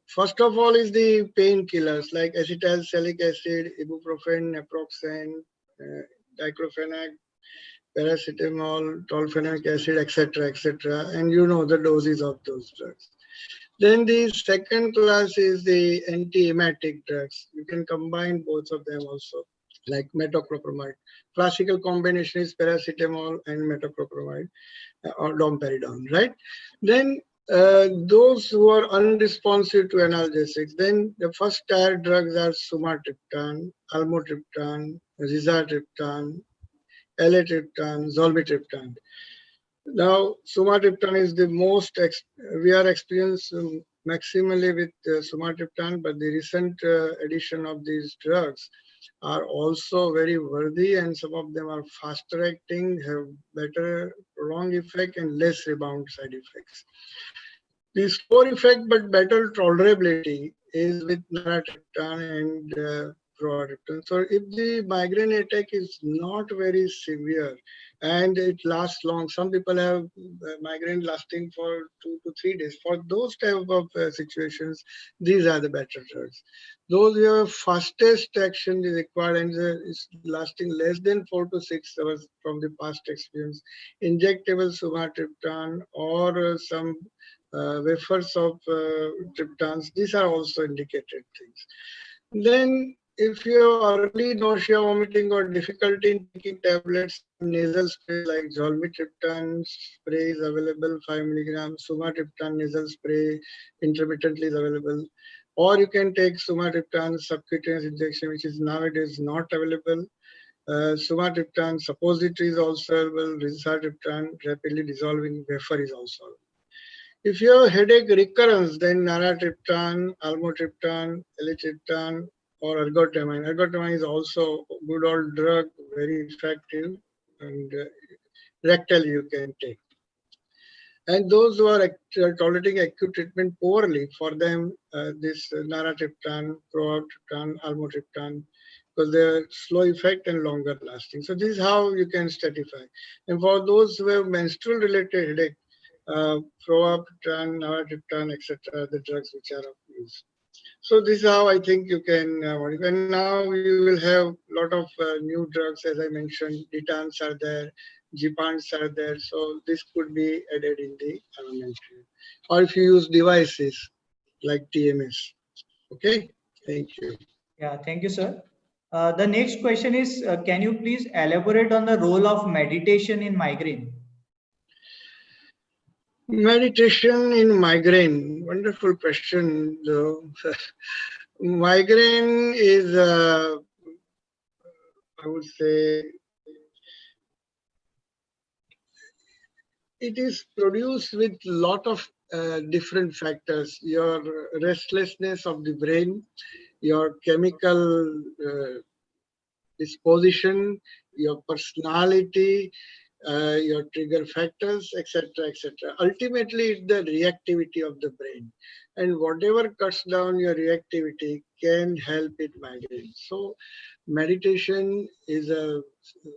first of all is the painkillers like acetylsalicylic acid, ibuprofen, naproxen, diclofenac, paracetamol, tolfenic acid, etc., and you know the doses of those drugs. Then the second class is the anti-emetic drugs. You can combine both of them also, like metoclopramide. Classical combination is paracetamol and metoclopramide or domperidone, right? Then those who are unresponsive to analgesics, then the first tier drugs are sumatriptan, almotriptan, rizatriptan, elatriptan, zolmitriptan. Now, sumatriptan is the most, we are experiencing maximally with sumatriptan, but the recent addition of these drugs are also very worthy, and some of them are faster acting, have better prolonged effect and less rebound side effects. The slower effect but better tolerability is with naratriptan and protriptan. So if the migraine attack is not very severe and it lasts long, some people have migraine lasting for 2 to 3 days. For those type of situations, these are the better drugs. Those who have fastest action is required and is lasting less than 4 to 6 hours from the past experience. Injectable sumatriptan or some wafers of triptans, these are also indicated things. Then if you have early nausea, vomiting or difficulty in taking tablets, nasal sprays like zolmitriptan spray is available, 5 milligrams, sumatriptan nasal spray intermittently is available. Or you can take sumatriptan subcutaneous injection, which is nowadays not available. Sumatriptan suppository is also available. Rizatriptan rapidly dissolving wafer is also available. If you have headache recurrence, then naratriptan, almotriptan, elatriptan, or ergotamine. Ergotamine is also a good old drug, very effective, and rectal you can take. And those who are tolerating acute treatment poorly, for them, this naratriptan, protriptan, almotriptan, because they're slow effect and longer lasting. So this is how you can stratify. And for those who have menstrual related headache, protriptan, naratriptan, etc., the drugs which are of use. So this is how I think you can modify. And now you will have a lot of new drugs, as I mentioned, ditans are there, gepants are there. So this could be added in the armamentarium. Or if you use devices like TMS. Okay, thank you. Yeah, thank you, sir. The next question is, can you please elaborate on the role of meditation in migraine? Meditation in migraine. Wonderful question, though. Migraine is, I would say, it is produced with lot of different factors. Your restlessness of the brain, your chemical disposition, your personality, your trigger factors, etc., etc. Ultimately, it's the reactivity of the brain, and whatever cuts down your reactivity can help it migraine. So, meditation is a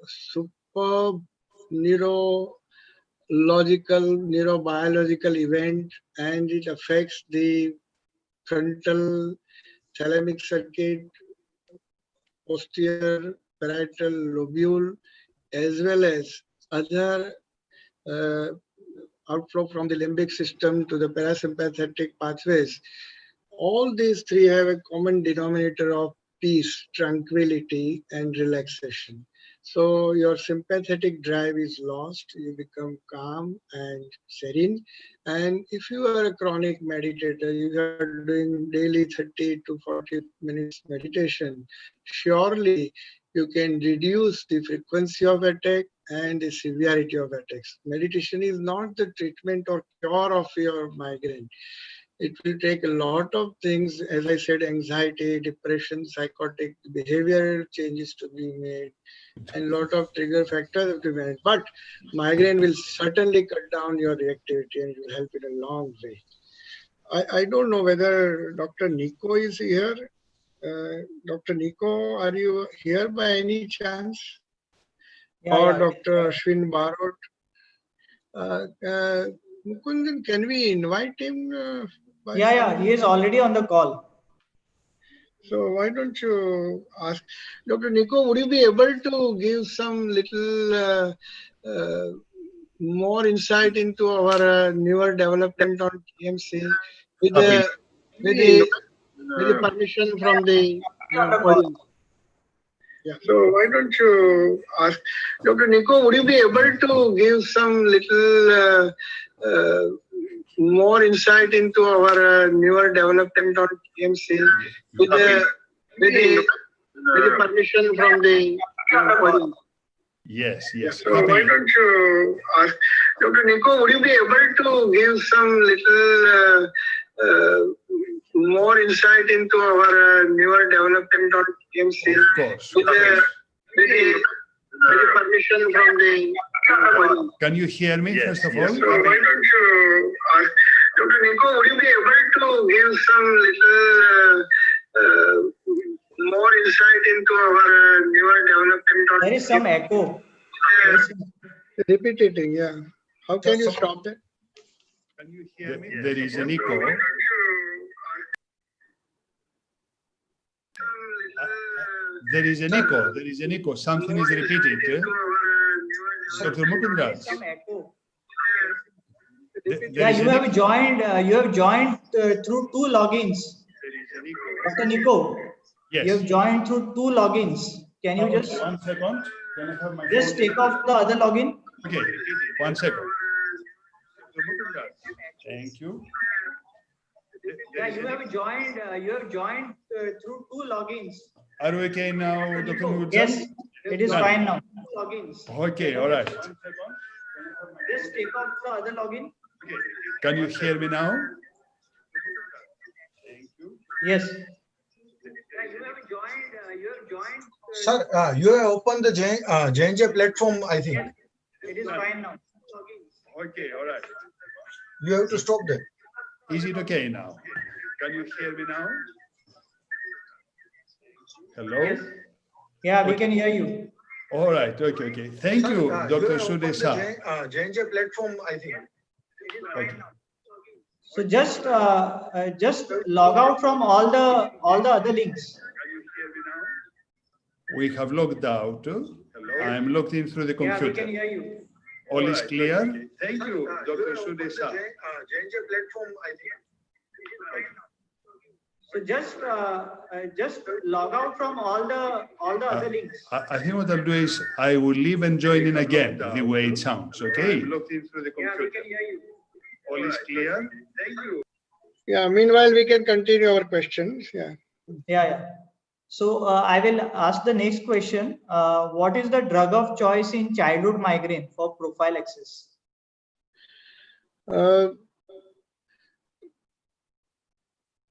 superb neurological, neurobiological event, and it affects the frontal thalamic circuit, posterior parietal lobule, as well as other uh, outflow from the limbic system to the parasympathetic pathways. All these three have a common denominator of peace, tranquility, and relaxation. So your sympathetic drive is lost, you become calm and serene. And if you are a chronic meditator, you are doing daily 30 to 40 minutes meditation, surely you can reduce the frequency of attack and the severity of attacks. Meditation is not the treatment or cure of your migraine. It will take a lot of things, as I said, anxiety, depression, psychotic behavior changes to be made, and a lot of trigger factors have to be managed. But migraine will certainly cut down your reactivity and it will help in a long way. I don't know whether Dr. Nico is here. Dr. Nico, are you here by any chance? Or Dr. Ashwin Barot? Mukundan, can we invite him? He is already on the call. So why don't you ask Dr. Nico, would you be able to give some little more insight into our newer development on TMC with the permission from the audience? Yeah. So why don't you ask Dr. Nico, would you be able to give some little more insight into our newer development on TMC with the permission from the audience? Yes. So why don't you ask Dr. Nico, would you be able to give some little more insight into our newer development on TMC? Of course. With the permission from the audience? Can you hear me, first of all? So why don't you ask Dr. Nico, would you be able to give some little more insight into our newer development on There is some echo. Repeating, yeah. How can you stop that? Can you hear me? There is an echo. There is an echo. There is an echo. Something is repeated. Dr. Mukundar. Some echo. There is you an have echo. joined. You have joined through 2 logins. Dr. Nico, Yes. you have joined through 2 logins. Can you just 1 second? Can I have my just phone? take off the other login? Okay. 1 second. Dr. Mukundar. Thank you. You have joined. Through 2 logins. Are we okay now, Dr. Mukundar? Yes, it is Done. fine now. Logins. Okay, all right. Just take off the other login. Can you hear me now? Thank you. Yes. Sir, you have opened the JNJ platform, I think. It is fine now. Okay, all right. You have to stop that. Is it okay now? Can you hear me now? Hello? Yes. Yeah, we can hear you. All right, okay. Thank you, Sir, Dr. you have opened Sudesa. the JNJ platform, I think. Okay. So just log out from all the other links. We have logged out. I'm logged in through the Yeah, we can computer. hear you. All is clear? Thank you, Dr. Sudesa. JNJ platform, I think. So just log out from all the other links. I think what I'll do is I will leave and join in again the way it sounds, okay? Yeah, we can hear you. All is clear? Thank you. Yeah, meanwhile, we can continue our questions. Yeah. Yeah. So I will ask the next question. What is the drug of choice in childhood migraine for prophylaxis?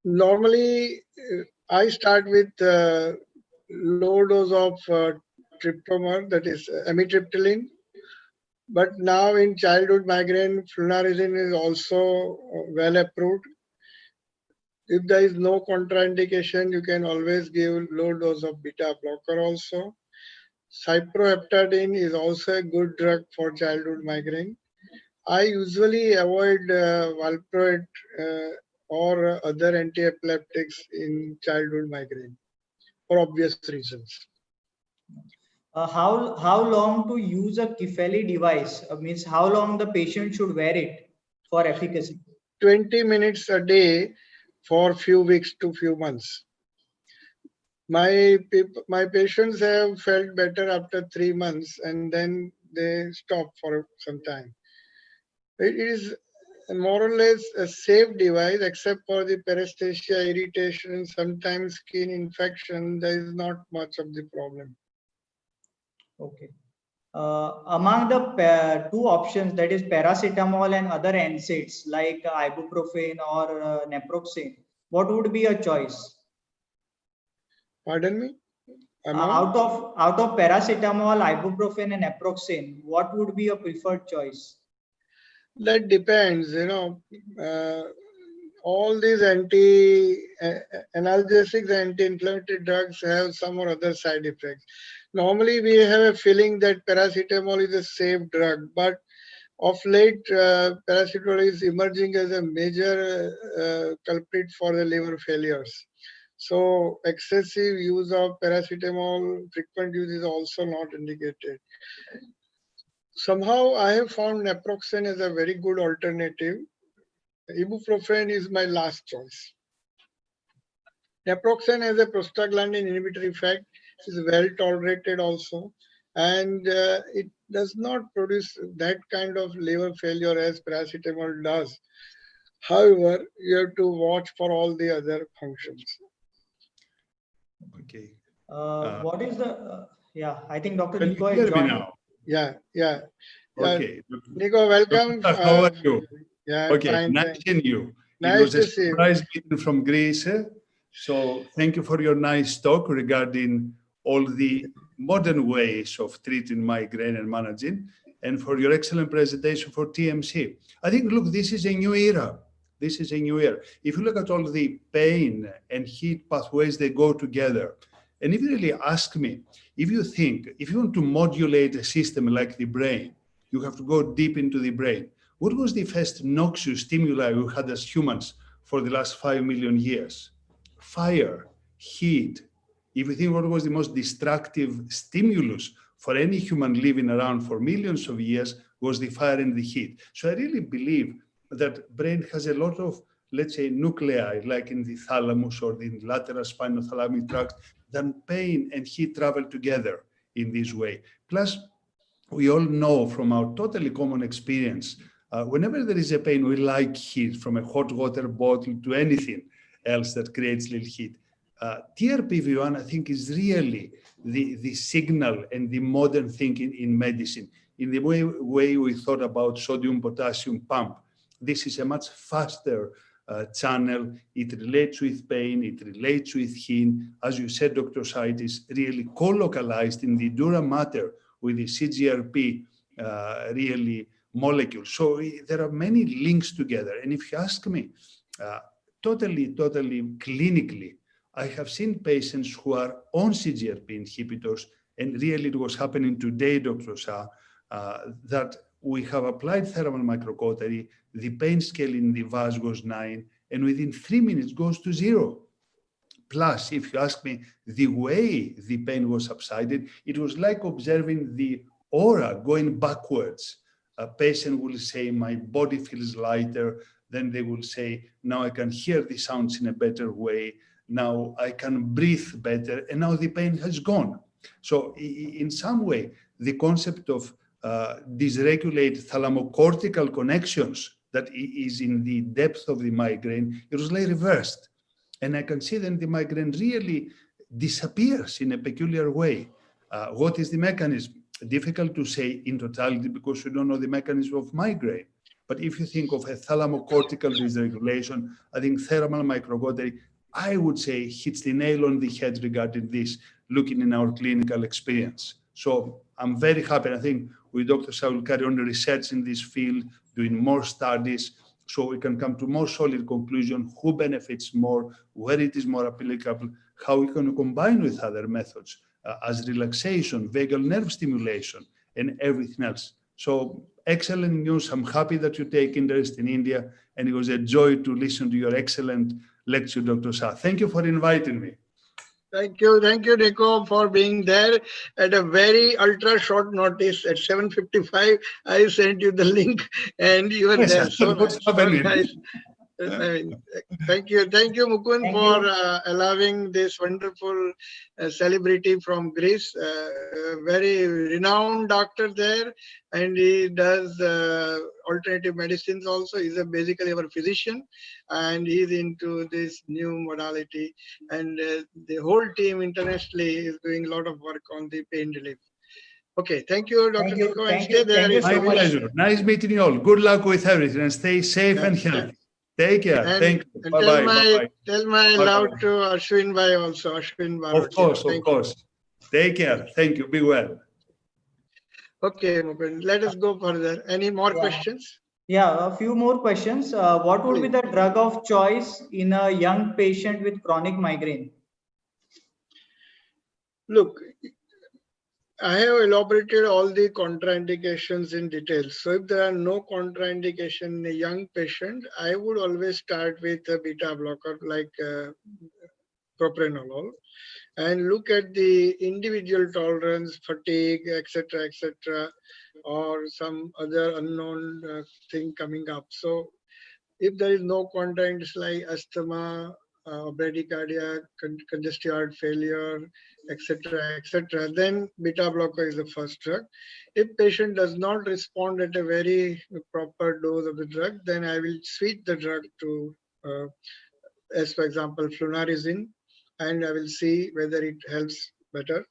Normally, I start with low dose of tryptomer, that is amitriptyline, But now in childhood migraine, flunarizine is also well approved. If there is no contraindication, you can always give low dose of beta blocker also. Cyproheptadine is also a good drug for childhood migraine. I usually avoid valproate or other anti-epileptics in childhood migraine for obvious reasons. How long to use a Kifeli device? Means how long the patient should wear it for efficacy? 20 minutes a day for few weeks to few months. My patients have felt better after 3 months and then they stop for some time. It is more or less a safe device except for the paresthesia, irritation, sometimes skin infection. There is not much of the problem. Okay. Among the two options, that is paracetamol and other NSAIDs like ibuprofen or naproxen, what would be your choice? Pardon me? Out of paracetamol, ibuprofen, and naproxen, what would be your preferred choice? That depends, all these analgesics, anti-inflammatory drugs have some or other side effects. Normally, we have a feeling that paracetamol is a safe drug, but of late, paracetamol is emerging as a major culprit for the liver failures. So excessive use of paracetamol, frequent use is also not indicated. Somehow I have found naproxen as a very good alternative. Ibuprofen is my last choice. Naproxen has a prostaglandin inhibitory effect. It is well tolerated also. And it does not produce that kind of liver failure as paracetamol does. However, you have to watch for all the other functions. Okay. What is the, yeah, I think Dr. Can Nico you has hear me joined. now? Yeah. Okay. Nico, welcome. How are you? Yeah, Okay, fine. nice seeing you. Nice It was to a see you. surprise meeting from Greece. So thank you for your nice talk regarding all the modern ways of treating migraine and managing, and for your excellent presentation for TMC. I think, look, this is a new era. This is a new era. If you look at all the pain and heat pathways, they go together. And if you really ask me, if you want to modulate a system like the brain, you have to go deep into the brain. What was the first noxious stimuli we had as humans for the last 5 million years? Fire, heat. If you think what was the most destructive stimulus for any human living around for millions of years, was the fire and the heat. So I really believe that brain has a lot of, let's say, nuclei, like in the thalamus or the lateral spinothalamic tract, then pain and heat travel together in this way. Plus, we all know from our totally common experience, whenever there is a pain, we like heat, from a hot water bottle to anything else that creates little heat. TRPV1, I think, is really the signal and the modern thinking in medicine. In the way we thought about sodium-potassium pump, this is a much faster channel. It relates with pain, it relates with heat. As you said, Dr. Said, is really co-localized in the dura mater with the CGRP really molecule. So there are many links together. And if you ask me, totally clinically, I have seen patients who are on CGRP inhibitors, and really it was happening today, Dr. Shah, that we have applied thermal microcautery, the pain scale in the VAS goes 9, and within 3 minutes goes to 0. Plus, if you ask me, the way the pain was subsided, it was like observing the aura going backwards. A patient will say, my body feels lighter. Then they will say, now I can hear the sounds in a better way. Now I can breathe better. And now the pain has gone. So in some way, the concept of dysregulated thalamocortical connections that is in the depth of the migraine, it was like reversed. And I can see then the migraine really disappears in a peculiar way. What is the mechanism? Difficult to say in totality because we don't know the mechanism of migraine. But if you think of a thalamocortical dysregulation, I think thermal microcautery, I would say, hits the nail on the head regarding this, looking in our clinical experience. So I'm very happy. I think with Dr. Shah will carry on the research in this field, doing more studies, so we can come to more solid conclusion, who benefits more, where it is more applicable, how we can combine with other methods, as relaxation, vagal nerve stimulation, and everything else. So excellent news. I'm happy that you take interest in India, and it was a joy to listen to your excellent lecture, Dr. Shah. Thank you for inviting me. Thank you, Nico, for being there at a very ultra short notice. At 7:55, I sent you the link, and you were Yes, there. sir. So What's nice, so happening? nice. I mean, thank you, Mukund, Thank for you. allowing this wonderful celebrity from Greece, very renowned doctor there, and he does alternative medicines also. He's basically our physician, and he's into this new modality. And the whole team internationally is doing a lot of work on the pain relief. Okay, thank you, Dr. Thank you. Nico, and Thank stay you. there Thank you if My you so much. wish. pleasure. Nice meeting you all. Good luck with everything and stay safe Yeah, and yeah. healthy. Take care. And, Thank you. and Bye-bye. Bye-bye. tell my Bye-bye. love to Ashwin Bhai also, Ashwin Barotia. Of course, of Thank you. course. Take care. Thank you. Be well. Okay, Mukund, let us go further. Any more Yeah. questions? Yeah, a few more questions. What would be the drug of choice in a young patient with chronic migraine? Look, I have elaborated all the contraindications in detail. So if there are no contraindication in a young patient, I would always start with a beta blocker like propranolol, and look at the individual tolerance, fatigue, etc., or some other unknown thing coming up. So if there is no content like asthma, bradycardia, congestive heart failure, etc., then beta blocker is the first drug. If patient does not respond at a very proper dose of the drug, then I will switch the drug to, as for example, flunarizine, and I will see whether it helps better.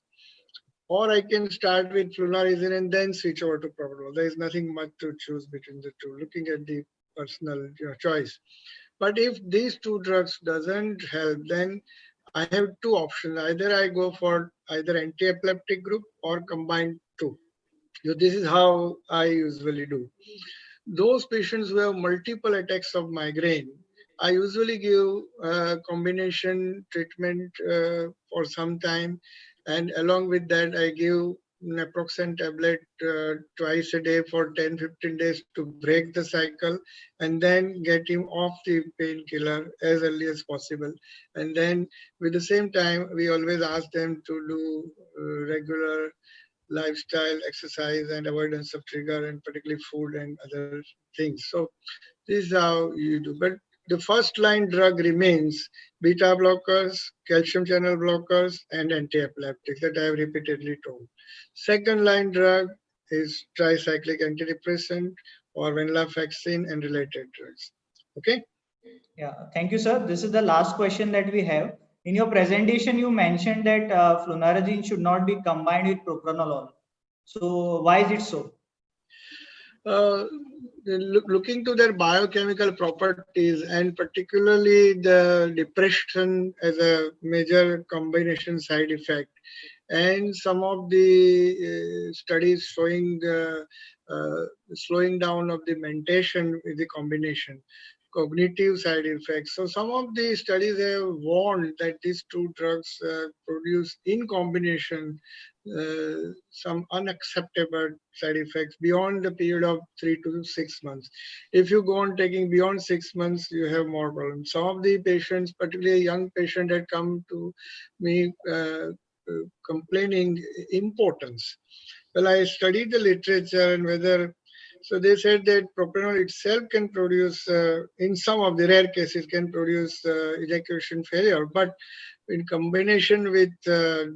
Or I can start with flunarizine and then switch over to propranolol. There is nothing much to choose between the two, looking at the personal choice. But if these two drugs doesn't help, then I have two options. Either I go for either anti-epileptic group or combine two. So this is how I usually do. Those patients who have multiple attacks of migraine, I usually give combination treatment for some time, and along with that, I give naproxen tablet twice a day for 10-15 days to break the cycle, and then get him off the painkiller as early as possible. And then with the same time, we always ask them to do regular lifestyle, exercise, and avoidance of trigger, and particularly food and other things. So this is how you do. But the first line drug remains beta blockers, calcium channel blockers, and anti-epileptics that I have repeatedly told. Second line drug is tricyclic antidepressant or venlafaxine and related drugs. Okay. Yeah, thank you, sir. This is the last question that we have. In your presentation, you mentioned that flunarizine should not be combined with propranolol. So why is it so? Looking to their biochemical properties, and particularly the depression as a major combination side effect, and some of the studies showing slowing down of the mentation with the combination, cognitive side effects. So some of the studies have warned that these two drugs produce in combination some unacceptable side effects beyond the period of 3 to 6 months. If you go on taking beyond 6 months, you have more problems. Some of the patients, particularly a young patient, had come to me complaining impotence. Well, I studied the literature and whether, so they said that propranolol itself can produce, in some of the rare cases, can produce ejaculation failure, but in combination with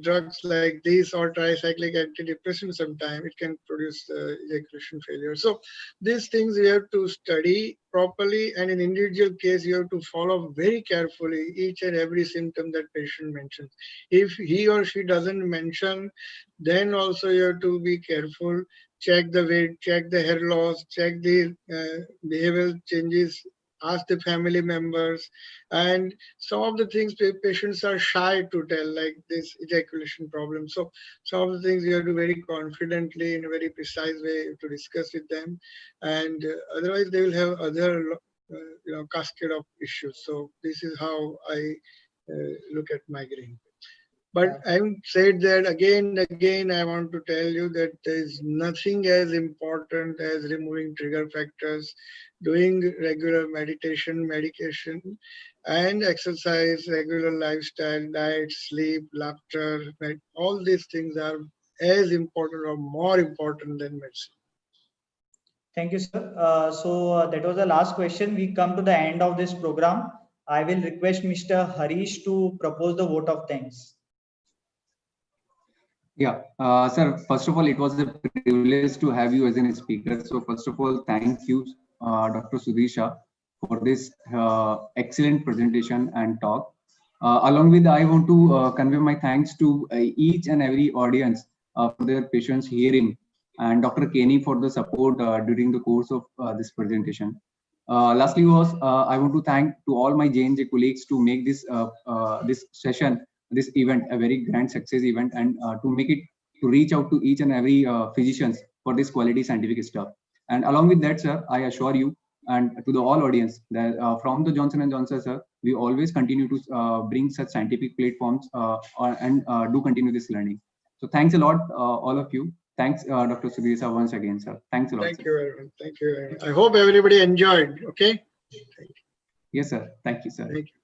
drugs like these or tricyclic antidepressants, sometimes it can produce ejaculation failure. So these things you have to study properly, and in individual case you have to follow very carefully each and every symptom that patient mentions. If he or she doesn't mention, then also you have to be careful. Check the weight, check the hair loss, check the behavioral changes ask the family members. And some of the things patients are shy to tell, like this ejaculation problem. So some of the things you have to very confidently, in a very precise way, to discuss with them. And otherwise they will have other cascade of issues. So this is how I look at migraine. But having said that, again, I want to tell you that there is nothing as important as removing trigger factors, doing regular meditation, medication, and exercise, regular lifestyle, diet, sleep, laughter. All these things are as important or more important than medicine. Thank you, sir. That was the last question. We come to the end of this program. I will request Mr. Harish to propose the vote of thanks. Yeah, sir, first of all, it was a privilege to have you as a speaker. So first of all, thank you, Dr. Sudhisha, for this excellent presentation and talk. Along with, I want to convey my thanks to each and every audience for their patience hearing, and Dr. Kenny for the support during the course of this presentation. Lastly, I want to thank to all my JNJ colleagues to make this this event a very grand success event, and to reach out to each and every physicians for this quality scientific stuff. And along with that, sir, I assure you and to the all audience that from the Johnson & Johnson, sir, we always continue to bring such scientific platforms and do continue this learning. So thanks a lot, all of you. Thanks, Dr. Sudhisha, once again, sir. Thanks a lot. Thank you very much. Thank you very much. I hope everybody enjoyed. Okay. Yes, sir. Thank you, sir. Thank you.